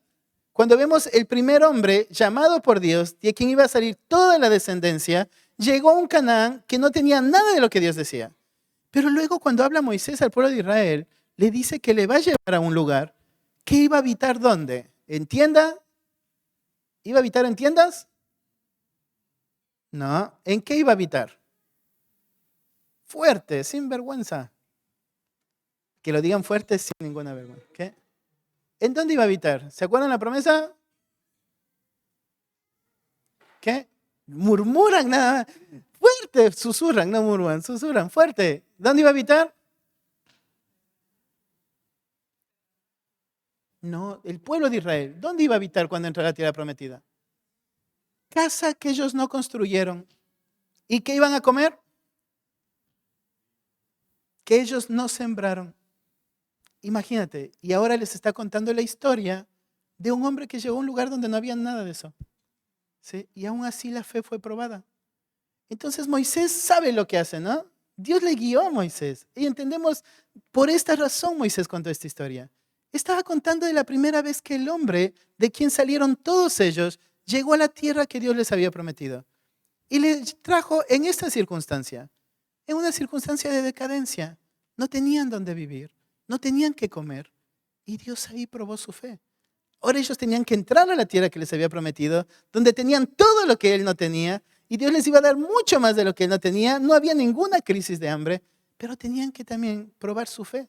Cuando vemos el primer hombre llamado por Dios, de quien iba a salir toda la descendencia, llegó a un Canaán que no tenía nada de lo que Dios decía. Pero luego cuando habla Moisés al pueblo de Israel, le dice que le va a llevar a un lugar que iba a habitar ¿dónde? ¿En tienda? ¿Iba a habitar en tiendas? No. ¿En qué iba a habitar? Fuerte, sin vergüenza. Que lo digan fuerte sin ninguna vergüenza. ¿Qué? ¿En dónde iba a habitar? ¿Se acuerdan la promesa? ¿Qué? Murmuran nada más. Fuerte, susurran, no murmuran, susurran, fuerte. ¿Dónde iba a habitar? No, el pueblo de Israel. ¿Dónde iba a habitar cuando entró a la tierra prometida? Casa que ellos no construyeron. ¿Y qué iban a comer? Que ellos no sembraron. Imagínate, y ahora les está contando la historia de un hombre que llegó a un lugar donde no había nada de eso. ¿Sí? Y aún así la fe fue probada. Entonces Moisés sabe lo que hace, ¿no? Dios le guió a Moisés. Y entendemos, por esta razón Moisés contó esta historia. Estaba contando de la primera vez que el hombre, de quien salieron todos ellos, llegó a la tierra que Dios les había prometido. Y le trajo en esta circunstancia, en una circunstancia de decadencia. No tenían dónde vivir, no tenían qué comer. Y Dios ahí probó su fe. Ahora ellos tenían que entrar a la tierra que les había prometido, donde tenían todo lo que Él no tenía, y Dios les iba a dar mucho más de lo que Él no tenía. No había ninguna crisis de hambre, pero tenían que también probar su fe,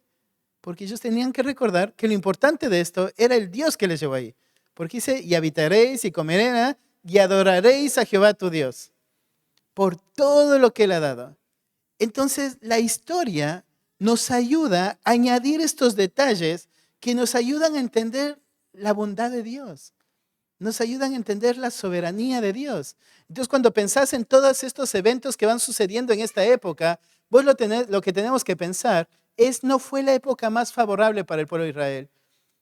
porque ellos tenían que recordar que lo importante de esto era el Dios que les llevó ahí. Porque dice, y habitaréis y comeréis y adoraréis a Jehová tu Dios, por todo lo que Él ha dado. Entonces, la historia nos ayuda a añadir estos detalles que nos ayudan a entender la bondad de Dios. Nos ayudan a entender la soberanía de Dios. Entonces, cuando pensás en todos estos eventos que van sucediendo en esta época, vos lo que tenemos que pensar es, no fue la época más favorable para el pueblo de Israel.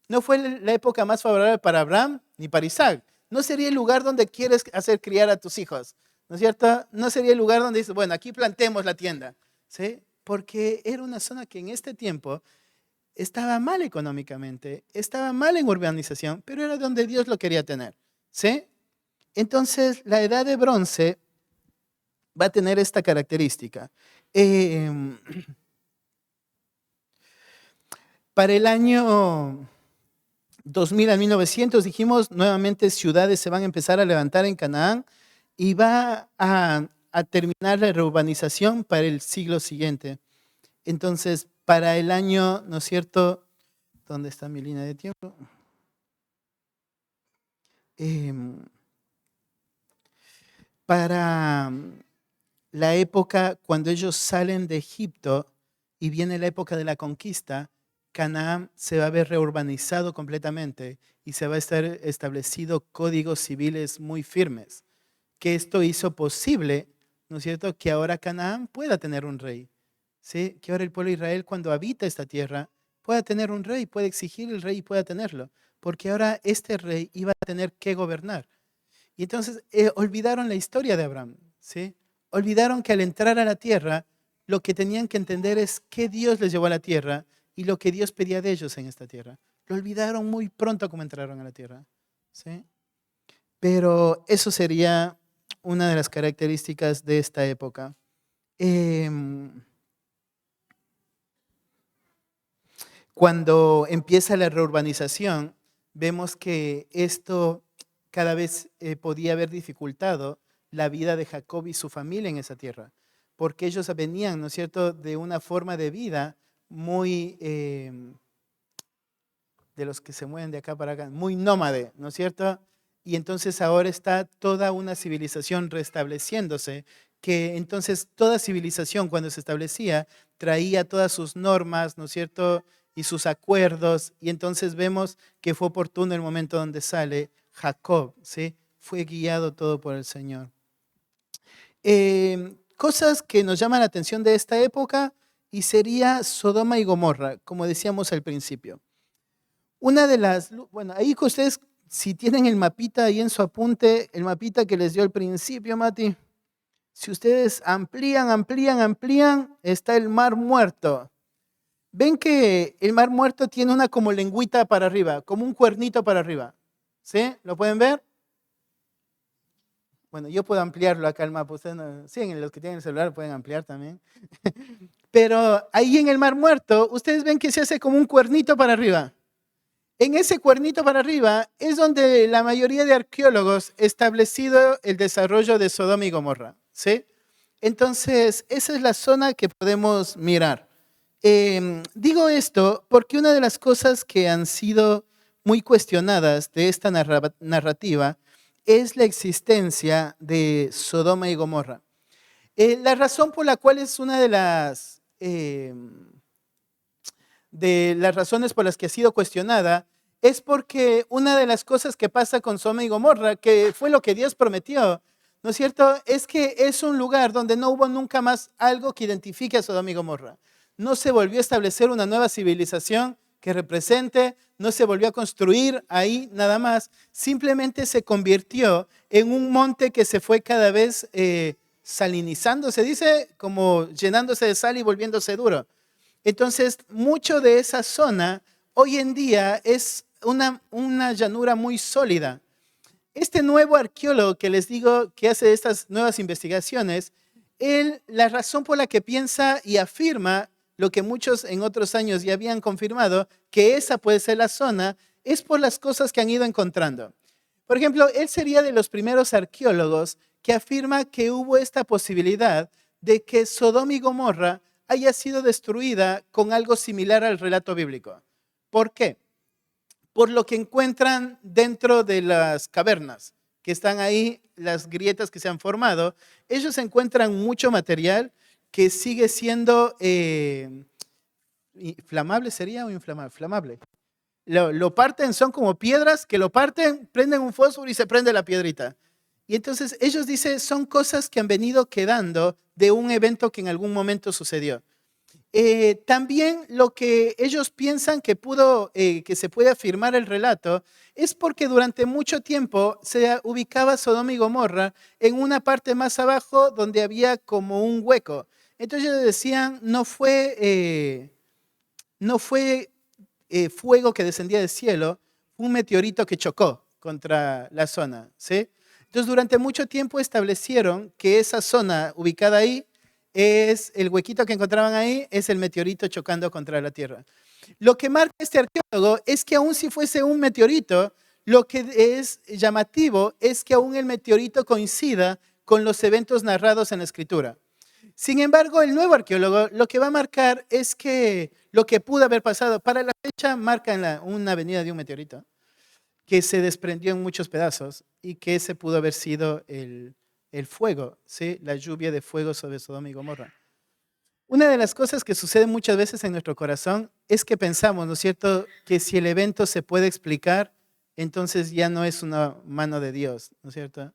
No fue la época más favorable para Abraham ni para Isaac. No sería el lugar donde quieres hacer criar a tus hijos, ¿no es cierto? No sería el lugar donde dices, bueno, aquí plantemos la tienda, ¿sí? Porque era una zona que en este tiempo estaba mal económicamente, estaba mal en urbanización, pero era donde Dios lo quería tener, ¿sí? Entonces, la edad de bronce va a tener esta característica. Para el año 2000 a 1900, dijimos, nuevamente ciudades se van a empezar a levantar en Canaán y va a terminar la reurbanización para el siglo siguiente. Entonces, para el año, ¿no es cierto? ¿Dónde está mi línea de tiempo? Para la época cuando ellos salen de Egipto y viene la época de la conquista, Canaán se va a ver reurbanizado completamente y se va a estar establecido códigos civiles muy firmes. Que esto hizo posible, ¿no es cierto?, que ahora Canaán pueda tener un rey. ¿Sí? Que ahora el pueblo de Israel, cuando habita esta tierra, pueda tener un rey, puede exigir el rey y pueda tenerlo. Porque ahora este rey iba a tener que gobernar. Y entonces olvidaron la historia de Abraham, ¿sí? Olvidaron que al entrar a la tierra, lo que tenían que entender es qué Dios les llevó a la tierra y lo que Dios pedía de ellos en esta tierra. Lo olvidaron muy pronto como entraron a la tierra. ¿Sí? Pero eso sería una de las características de esta época. Em, Cuando empieza la reurbanización, vemos que esto cada vez podía haber dificultado la vida de Jacob y su familia en esa tierra, porque ellos venían, ¿no es cierto?, de una forma de vida muy, de los que se mueven de acá para acá, muy nómade, ¿no es cierto? Y entonces ahora está toda una civilización restableciéndose, que entonces toda civilización cuando se establecía traía todas sus normas, ¿no es cierto? Y sus acuerdos, y entonces vemos que fue oportuno el momento donde sale Jacob, ¿sí? Fue guiado todo por el Señor. Cosas que nos llaman la atención de esta época y sería Sodoma y Gomorra, como decíamos al principio. Una de las, bueno, ahí que ustedes, si tienen el mapita ahí en su apunte, el mapita que les dio al principio, Mati, si ustedes amplían, está el Mar Muerto. Ven que el Mar Muerto tiene una como lengüita para arriba, como un cuernito para arriba. ¿Sí? ¿Lo pueden ver? Bueno, yo puedo ampliarlo acá el mapa. Ustedes no, sí, los que tienen el celular pueden ampliar también. Pero ahí en el Mar Muerto, ustedes ven que se hace como un cuernito para arriba. En ese cuernito para arriba es donde la mayoría de arqueólogos establecido el desarrollo de Sodoma y Gomorra. ¿Sí? Entonces, esa es la zona que podemos mirar. Digo esto porque una de las cosas que han sido muy cuestionadas de esta narrativa es la existencia de Sodoma y Gomorra. La razón por la cual es una de las razones por las que ha sido cuestionada es porque una de las cosas que pasa con Sodoma y Gomorra, que fue lo que Dios prometió, ¿no es cierto?, es que es un lugar donde no hubo nunca más algo que identifique a Sodoma y Gomorra. No se volvió a establecer una nueva civilización que represente, no se volvió a construir ahí nada más, simplemente se convirtió en un monte que se fue cada vez salinizando, se dice, como llenándose de sal y volviéndose duro. Entonces, mucho de esa zona hoy en día es una llanura muy sólida. Este nuevo arqueólogo que les digo que hace estas nuevas investigaciones, la razón por la que piensa y afirma lo que muchos en otros años ya habían confirmado, que esa puede ser la zona, es por las cosas que han ido encontrando. Por ejemplo, él sería de los primeros arqueólogos que afirma que hubo esta posibilidad de que Sodoma y Gomorra haya sido destruida con algo similar al relato bíblico. ¿Por qué? Por lo que encuentran dentro de las cavernas que están ahí, las grietas que se han formado. Ellos encuentran mucho material que sigue siendo flamable, ¿sería o inflamable? Flamable. Lo parten, son como piedras que lo parten, prenden un fósforo y se prende la piedrita. Y entonces ellos dicen, son cosas que han venido quedando de un evento que en algún momento sucedió. También lo que ellos piensan que que se puede afirmar el relato es porque durante mucho tiempo se ubicaba Sodoma y Gomorra en una parte más abajo donde había como un hueco. Entonces ellos decían, no fue fuego que descendía del cielo, fue un meteorito que chocó contra la zona. ¿Sí? Entonces durante mucho tiempo establecieron que esa zona ubicada ahí es el huequito que encontraban ahí, es el meteorito chocando contra la Tierra. Lo que marca este arqueólogo es que aun si fuese un meteorito, lo que es llamativo es que aún el meteorito coincida con los eventos narrados en la Escritura. Sin embargo, el nuevo arqueólogo lo que va a marcar es que lo que pudo haber pasado, para la fecha marca una venida de un meteorito que se desprendió en muchos pedazos y que ese pudo haber sido el fuego, ¿sí? La lluvia de fuego sobre Sodoma y Gomorra. Una de las cosas que sucede muchas veces en nuestro corazón es que pensamos, ¿no es cierto?, que si el evento se puede explicar, entonces ya no es una mano de Dios, ¿no es cierto?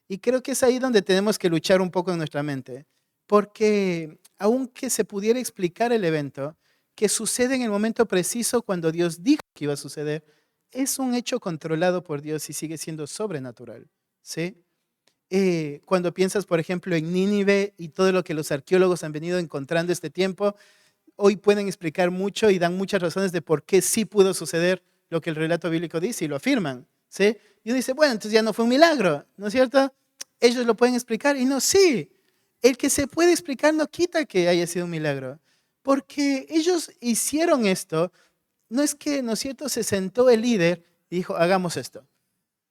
Y creo que es ahí donde tenemos que luchar un poco en nuestra mente, porque aunque se pudiera explicar el evento, que sucede en el momento preciso cuando Dios dijo que iba a suceder, es un hecho controlado por Dios y sigue siendo sobrenatural, ¿sí? Cuando piensas, por ejemplo, en Nínive y todo lo que los arqueólogos han venido encontrando este tiempo, hoy pueden explicar mucho y dan muchas razones de por qué sí pudo suceder, lo que el relato bíblico dice y lo afirman, ¿sí? Y uno dice, bueno, entonces ya no fue un milagro, ¿no es cierto? Ellos lo pueden explicar y no, sí. El que se puede explicar no quita que haya sido un milagro, porque ellos hicieron esto, no es que, ¿no es cierto?, se sentó el líder y dijo, hagamos esto.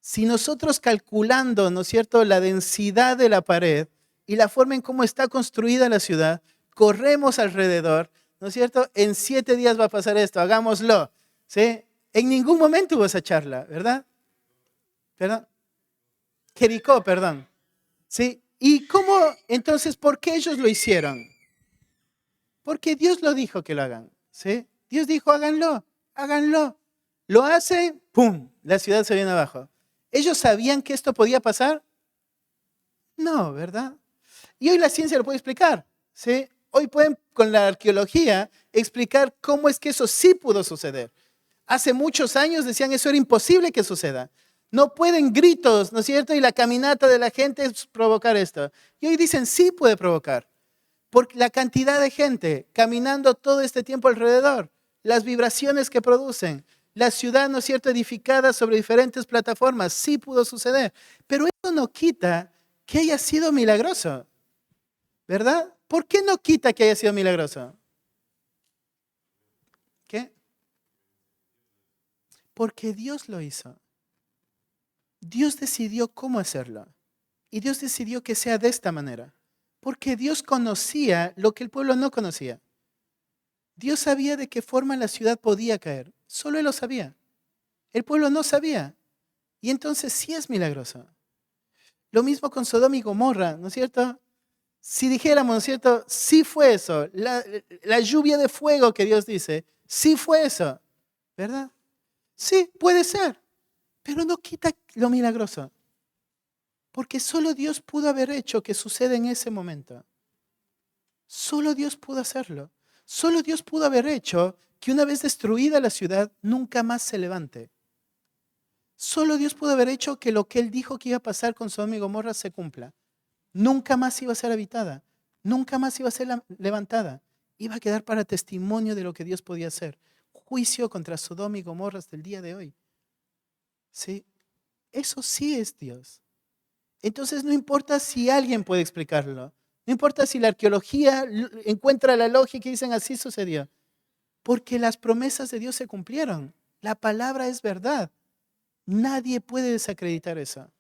Si nosotros calculando, ¿no es cierto?, la densidad de la pared y la forma en cómo está construida la ciudad, corremos alrededor, ¿no es cierto? En 7 días va a pasar esto, hagámoslo, ¿sí? En ningún momento hubo esa charla, ¿verdad? ¿Perdón? Jericó, perdón. ¿Sí? ¿Y cómo, entonces, por qué ellos lo hicieron? Porque Dios lo dijo que lo hagan, ¿sí? Dios dijo, háganlo, háganlo. Lo hacen, ¡pum!, la ciudad se viene abajo. ¿Ellos sabían que esto podía pasar? No, ¿verdad? Y hoy la ciencia lo puede explicar, ¿sí? Hoy pueden, con la arqueología, explicar cómo es que eso sí pudo suceder. Hace muchos años decían eso era imposible que suceda. No pueden gritos, ¿no es cierto? Y la caminata de la gente provocar esto. Y hoy dicen sí puede provocar. Por la cantidad de gente caminando todo este tiempo alrededor, las vibraciones que producen, la ciudad, ¿no es cierto?, edificada sobre diferentes plataformas, sí pudo suceder. Pero eso no quita que haya sido milagroso, ¿verdad? ¿Por qué no quita que haya sido milagroso? ¿Qué? Porque Dios lo hizo. Dios decidió cómo hacerlo. Y Dios decidió que sea de esta manera. Porque Dios conocía lo que el pueblo no conocía. Dios sabía de qué forma la ciudad podía caer. Solo Él lo sabía. El pueblo no sabía. Y entonces sí es milagroso. Lo mismo con Sodoma y Gomorra, ¿no es cierto? Si dijéramos, ¿no es cierto? Sí fue eso. La lluvia de fuego que Dios dice, sí fue eso. ¿Verdad? Sí, puede ser. Pero no quita lo milagroso. Porque solo Dios pudo haber hecho que suceda en ese momento. Solo Dios pudo hacerlo. Solo Dios pudo haber hecho que una vez destruida la ciudad, nunca más se levante. Solo Dios pudo haber hecho que lo que Él dijo que iba a pasar con Sodoma y Gomorra se cumpla. Nunca más iba a ser habitada. Nunca más iba a ser levantada. Iba a quedar para testimonio de lo que Dios podía hacer. Juicio contra Sodoma y Gomorra hasta el día de hoy. ¿Sí? Eso sí es Dios. Entonces no importa si alguien puede explicarlo. No importa si la arqueología encuentra la lógica y dicen así sucedió. Porque las promesas de Dios se cumplieron. La palabra es verdad. Nadie puede desacreditar eso.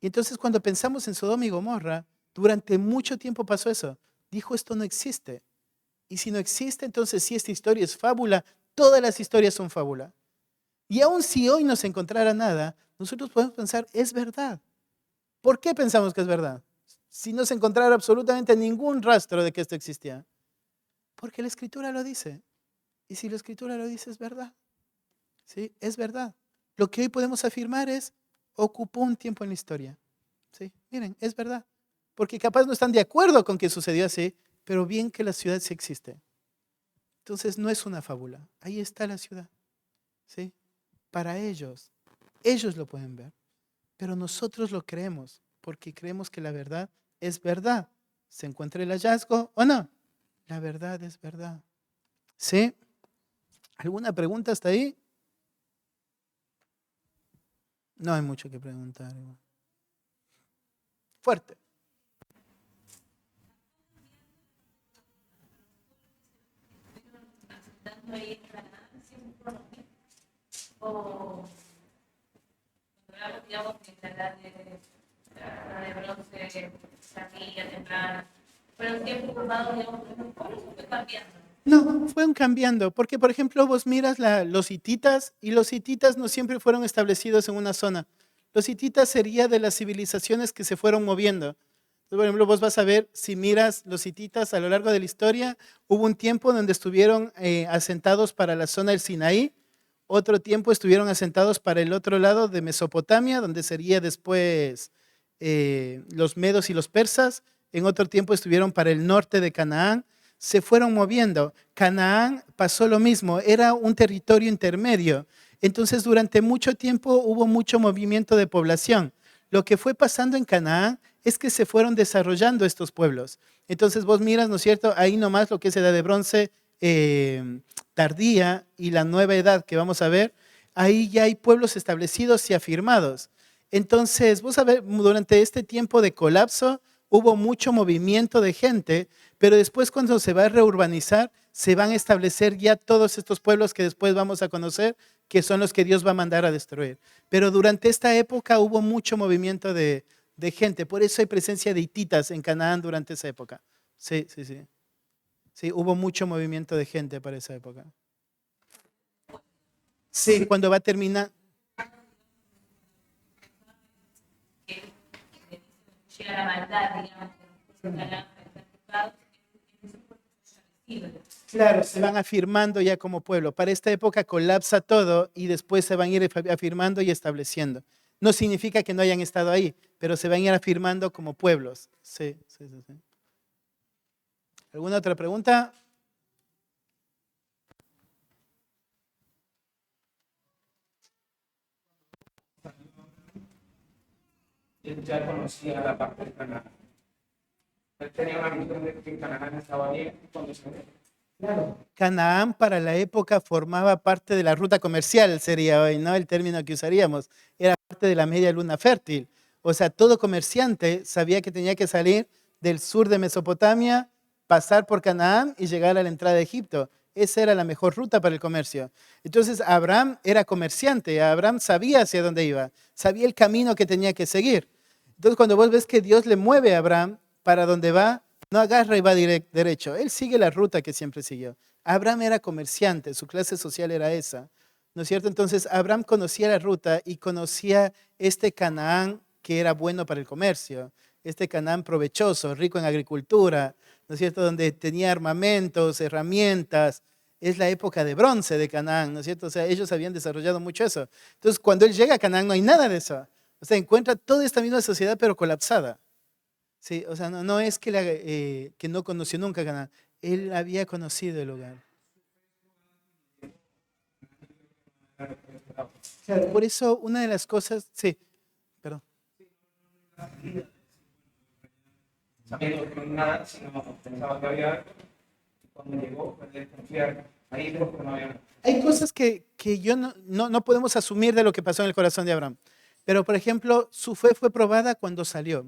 Y entonces cuando pensamos en Sodoma y Gomorra, durante mucho tiempo pasó eso. Dijo, esto no existe. Y si no existe, entonces si esta historia es fábula, todas las historias son fábula. Y aun si hoy no se encontrara nada, nosotros podemos pensar, es verdad. ¿Por qué pensamos que es verdad? Si no se encontrara absolutamente ningún rastro de que esto existía. Porque la Escritura lo dice. Y si la Escritura lo dice, es verdad. ¿Sí? Es verdad. Lo que hoy podemos afirmar es, ocupó un tiempo en la historia. ¿Sí? Miren, es verdad. Porque capaz no están de acuerdo con que sucedió así, pero bien que la ciudad sí existe. Entonces no es una fábula. Ahí está la ciudad. ¿Sí? Para ellos lo pueden ver. Pero nosotros lo creemos, porque creemos que la verdad es verdad. ¿Se encuentra el hallazgo o no? La verdad es verdad. ¿Sí? ¿Alguna pregunta hasta ahí? No hay mucho que preguntar. Fuerte. O digamos que la de bronce, tardía, temprana, pero siempre formado, digamos, ¿cómo se fue cambiando? No, fueron cambiando, porque por ejemplo vos miras los hititas y los hititas no siempre fueron establecidos en una zona. Los hititas serían de las civilizaciones que se fueron moviendo. Por ejemplo, vos vas a ver, si miras los hititas a lo largo de la historia, hubo un tiempo donde estuvieron asentados para la zona del Sinaí, otro tiempo estuvieron asentados para el otro lado de Mesopotamia, donde sería después los medos y los persas, en otro tiempo estuvieron para el norte de Canaán, se fueron moviendo. Canaán pasó lo mismo, era un territorio intermedio. Entonces, durante mucho tiempo hubo mucho movimiento de población. Lo que fue pasando en Canaán es que se fueron desarrollando estos pueblos. Entonces, vos miras, ¿no es cierto? Ahí nomás lo que es edad de bronce tardía y la nueva edad que vamos a ver. ahí ya hay pueblos establecidos y afirmados. Entonces, vos sabés, durante este tiempo de colapso hubo mucho movimiento de gente, pero después cuando se va a reurbanizar, se van a establecer ya todos estos pueblos que después vamos a conocer, que son los que Dios va a mandar a destruir. Pero durante esta época hubo mucho movimiento de gente, por eso hay presencia de hititas en Canaán durante esa época. Sí, sí, sí. Sí, hubo mucho movimiento de gente para esa época. Sí, cuando va a terminar. Llega la maldad, digamos, que nos puede Claro, se van afirmando ya como pueblo. Para esta época colapsa todo y después se van a ir afirmando y estableciendo. No significa que no hayan estado ahí, pero se van a ir afirmando como pueblos. Sí, sí, sí, sí. ¿Alguna otra pregunta? Él ya conocía la parte de Canaán. Él tenía una visión de que Canaán estaba bien cuando se ve. Claro. Canaán para la época formaba parte de la ruta comercial, sería hoy, ¿no? El término que usaríamos. Era parte de la media luna fértil. O sea, todo comerciante sabía que tenía que salir del sur de Mesopotamia, pasar por Canaán y llegar a la entrada de Egipto. Esa era la mejor ruta para el comercio. Entonces, Abraham era comerciante. Abraham sabía hacia dónde iba. Sabía el camino que tenía que seguir. Entonces, cuando vos ves que Dios le mueve a Abraham para donde va, no agarra y va derecho. Él sigue la ruta que siempre siguió. Abraham era comerciante, su clase social era esa. ¿No es cierto? Entonces, Abraham conocía la ruta y conocía este Canaán que era bueno para el comercio. Este Canaán provechoso, rico en agricultura, ¿no es cierto? Donde tenía armamentos, herramientas. Es la época de bronce de Canaán, ¿no es cierto? O sea, ellos habían desarrollado mucho eso. Entonces, cuando él llega a Canaán, no hay nada de eso. O sea, encuentra toda esta misma sociedad, pero colapsada. Sí, o sea, no es que no conoció nunca Canaán. Él había conocido el lugar. Claro, por eso una de las cosas, sí, perdón. Sabiendo que no hay nada, sino pensaba que había algo. Y cuando llegó, pues desconfiar. Ahí dijo que no había nada. Hay cosas que yo no podemos asumir de lo que pasó en el corazón de Abraham. Pero, por ejemplo, su fe fue probada cuando salió.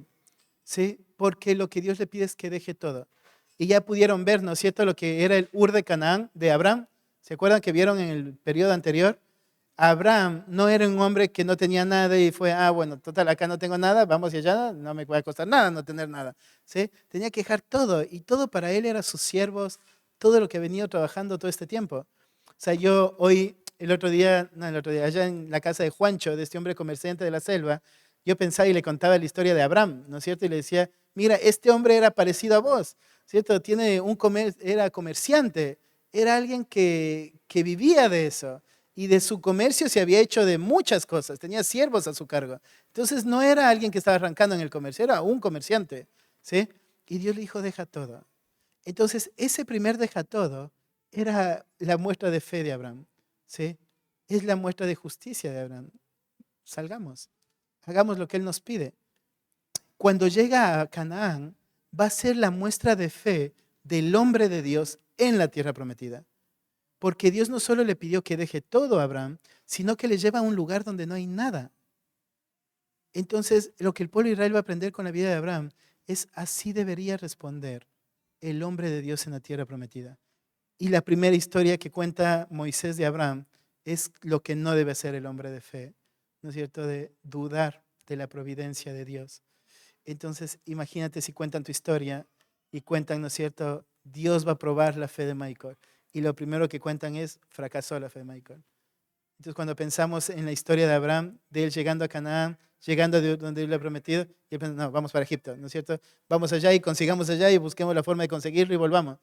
¿Sí? Porque lo que Dios le pide es que deje todo. Y ya pudieron ver, ¿no es cierto?, lo que era el Ur de Canaán de Abraham. ¿Se acuerdan que vieron en el periodo anterior? Abraham no era un hombre que no tenía nada y fue, bueno, total, acá no tengo nada, vamos y allá, no me va a costar nada no tener nada. ¿Sí? Tenía que dejar todo y todo para él era sus siervos, todo lo que ha venido trabajando todo este tiempo. O sea, yo hoy, el otro día, allá en la casa de Juancho, de este hombre comerciante de la selva, yo pensaba y le contaba la historia de Abraham, ¿no es cierto? Y le decía, mira, este hombre era parecido a vos, ¿cierto? Era comerciante, era alguien que vivía de eso. Y de su comercio se había hecho de muchas cosas, tenía siervos a su cargo. Entonces no era alguien que estaba arrancando en el comercio, era un comerciante, ¿sí? Y Dios le dijo, deja todo. Entonces ese primer deja todo era la muestra de fe de Abraham, ¿sí? Es la muestra de justicia de Abraham. Salgamos, hagamos lo que Él nos pide. Cuando llega a Canaán, va a ser la muestra de fe del hombre de Dios en la tierra prometida. Porque Dios no solo le pidió que deje todo a Abraham, sino que le lleva a un lugar donde no hay nada. Entonces, lo que el pueblo de Israel va a aprender con la vida de Abraham es así debería responder el hombre de Dios en la tierra prometida. Y la primera historia que cuenta Moisés de Abraham es lo que no debe hacer el hombre de fe, ¿no es cierto? De dudar de la providencia de Dios. Entonces, imagínate si cuentan tu historia y cuentan, ¿no es cierto? Dios va a probar la fe de Michael. Y lo primero que cuentan es, fracasó la fe de Michael. Entonces, cuando pensamos en la historia de Abraham, de él llegando a Canaán, llegando de donde él le ha prometido, y él piensa, no, vamos para Egipto, ¿no es cierto? Vamos allá y consigamos allá y busquemos la forma de conseguirlo y volvamos.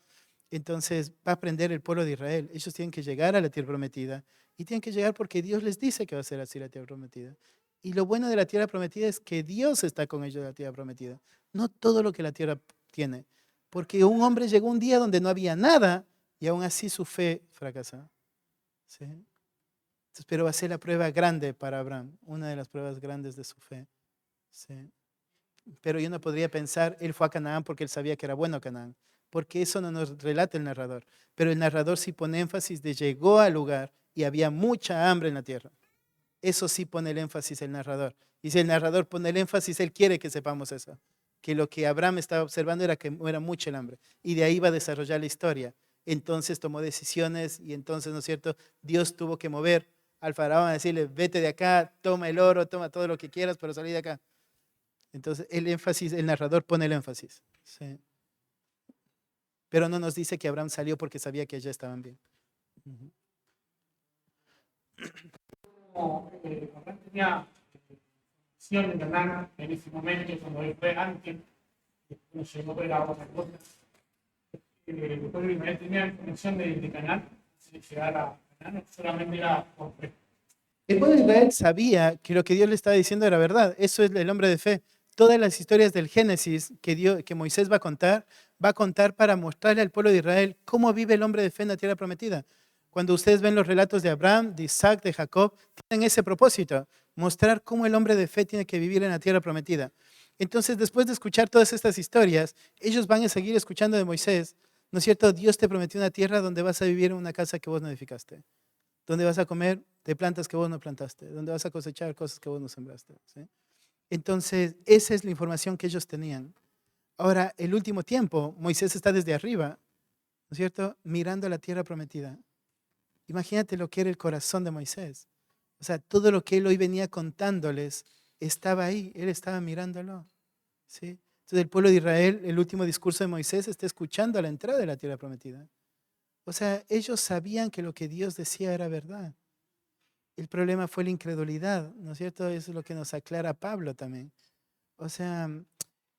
Entonces, va a aprender el pueblo de Israel. Ellos tienen que llegar a la tierra prometida. Y tienen que llegar porque Dios les dice que va a ser así la tierra prometida. Y lo bueno de la tierra prometida es que Dios está con ellos en la tierra prometida. No todo lo que la tierra tiene. Porque un hombre llegó un día donde no había nada y aún así su fe fracasó. ¿Sí? Entonces, pero va a ser la prueba grande para Abraham, una de las pruebas grandes de su fe. ¿Sí? Pero yo no podría pensar, él fue a Canaán porque él sabía que era bueno Canaán, porque eso no nos relata el narrador. Pero el narrador sí pone énfasis de llegó al lugar y había mucha hambre en la tierra. Eso sí pone el énfasis el narrador. Y si el narrador pone el énfasis, él quiere que sepamos eso. Que lo que Abraham estaba observando era que era mucho el hambre. Y de ahí va a desarrollar la historia. Entonces tomó decisiones y entonces, ¿no es cierto? Dios tuvo que mover al faraón a decirle, vete de acá, toma el oro, toma todo lo que quieras, pero salí de acá. Entonces el narrador pone el énfasis. Sí. Pero no nos dice que Abraham salió porque sabía que allá estaban bien. Uh-huh. Como Abraham tenía visión de Canaán en ese momento, cuando él fue antes, no llegó a ver a otra cosa. El pueblo de Israel tenía conexión de Canaán, si llegar a Canaán, solamente era por fe. El pueblo de Israel sabía que lo que Dios le estaba diciendo era verdad. Eso es el hombre de fe. Todas las historias del Génesis que Moisés va a contar para mostrarle al pueblo de Israel cómo vive el hombre de fe en la tierra prometida. Cuando ustedes ven los relatos de Abraham, de Isaac, de Jacob, tienen ese propósito, mostrar cómo el hombre de fe tiene que vivir en la tierra prometida. Entonces, después de escuchar todas estas historias, ellos van a seguir escuchando de Moisés, ¿no es cierto? Dios te prometió una tierra donde vas a vivir en una casa que vos no edificaste, donde vas a comer de plantas que vos no plantaste, donde vas a cosechar cosas que vos no sembraste. ¿Sí? Entonces, esa es la información que ellos tenían. Ahora, el último tiempo, Moisés está desde arriba, ¿no es cierto? Mirando la tierra prometida. Imagínate lo que era el corazón de Moisés. O sea, todo lo que él hoy venía contándoles estaba ahí, él estaba mirándolo. ¿Sí? Entonces, el pueblo de Israel, el último discurso de Moisés, está escuchando a la entrada de la tierra prometida. O sea, ellos sabían que lo que Dios decía era verdad. El problema fue la incredulidad, ¿no es cierto? Eso es lo que nos aclara Pablo también. O sea,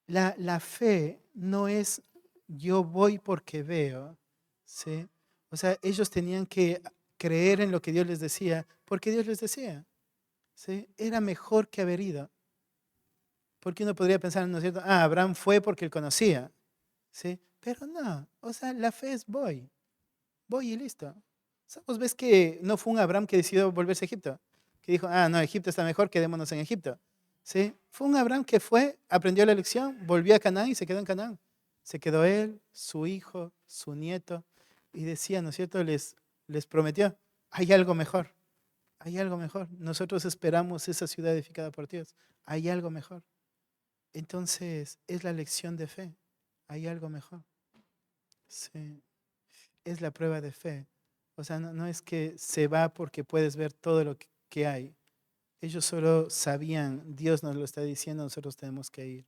la fe no es yo voy porque veo, ¿sí? O sea, ellos tenían que creer en lo que Dios les decía porque Dios les decía, ¿sí? Era mejor que haber ido. Porque uno podría pensar, ¿no es cierto? Ah, Abraham fue porque él conocía, ¿sí? Pero no, o sea, la fe es voy y listo. O sea, vos ves que no fue un Abraham que decidió volverse a Egipto, que dijo, ah, no, Egipto está mejor, quedémonos en Egipto. ¿Sí? Fue un Abraham que fue, aprendió la lección, volvió a Canaán y se quedó en Canaán. Se quedó él, su hijo, su nieto, y decía, ¿no es cierto? Les prometió, hay algo mejor, hay algo mejor. Nosotros esperamos esa ciudad edificada por Dios, hay algo mejor. Entonces, es la lección de fe, hay algo mejor. Sí. Es la prueba de fe. O sea, no es que se va porque puedes ver todo lo que hay. Ellos solo sabían, Dios nos lo está diciendo, nosotros tenemos que ir.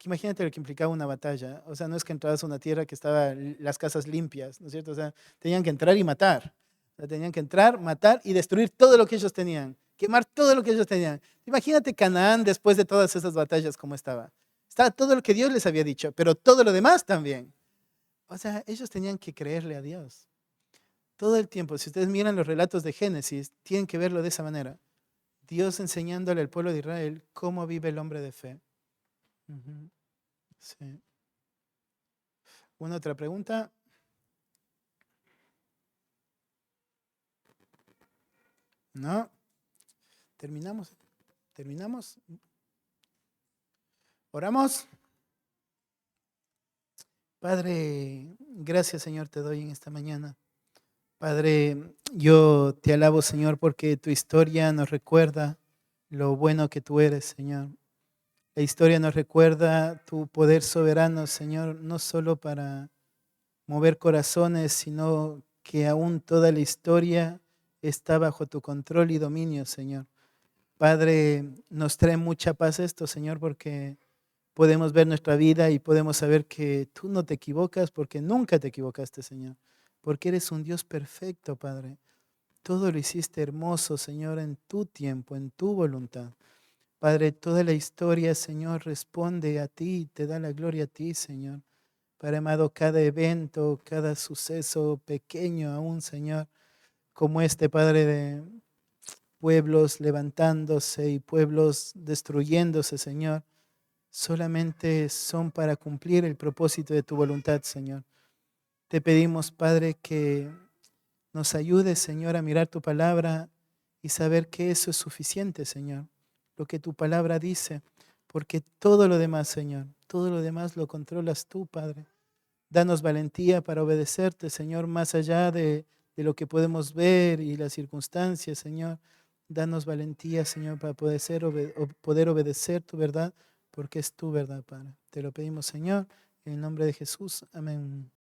Imagínate lo que implicaba una batalla. O sea, no es que entrabas a una tierra que estaba las casas limpias, ¿no es cierto? O sea, tenían que entrar y matar. O sea, tenían que entrar, matar y destruir todo lo que ellos tenían. Quemar todo lo que ellos tenían. Imagínate Canaán después de todas esas batallas, cómo estaba. Estaba todo lo que Dios les había dicho, pero todo lo demás también. O sea, ellos tenían que creerle a Dios. Todo el tiempo, si ustedes miran los relatos de Génesis, tienen que verlo de esa manera. Dios enseñándole al pueblo de Israel cómo vive el hombre de fe. Uh-huh. Sí. ¿Una otra pregunta? ¿No? ¿Terminamos? ¿Terminamos? ¿Oramos? Padre, gracias Señor te doy en esta mañana. Padre, yo te alabo Señor porque tu historia nos recuerda lo bueno que tú eres Señor. La historia nos recuerda tu poder soberano Señor, no solo para mover corazones, sino que aún toda la historia está bajo tu control y dominio Señor. Padre, nos trae mucha paz esto Señor porque podemos ver nuestra vida y podemos saber que tú no te equivocas porque nunca te equivocaste, Señor. Porque eres un Dios perfecto, Padre. Todo lo hiciste hermoso, Señor, en tu tiempo, en tu voluntad. Padre, toda la historia, Señor, responde a ti, te da la gloria a ti, Señor. Padre amado, cada evento, cada suceso pequeño aún, Señor, como este, Padre, de pueblos levantándose y pueblos destruyéndose, Señor, solamente son para cumplir el propósito de tu voluntad, Señor. Te pedimos, Padre, que nos ayudes, Señor, a mirar tu palabra y saber que eso es suficiente, Señor. Lo que tu palabra dice, porque todo lo demás, Señor, todo lo demás lo controlas tú, Padre. Danos valentía para obedecerte, Señor, más allá de de lo que podemos ver y las circunstancias, Señor. Danos valentía, Señor, para poder obedecer tu verdad, porque es tu verdad, Padre. Te lo pedimos, Señor, en el nombre de Jesús. Amén.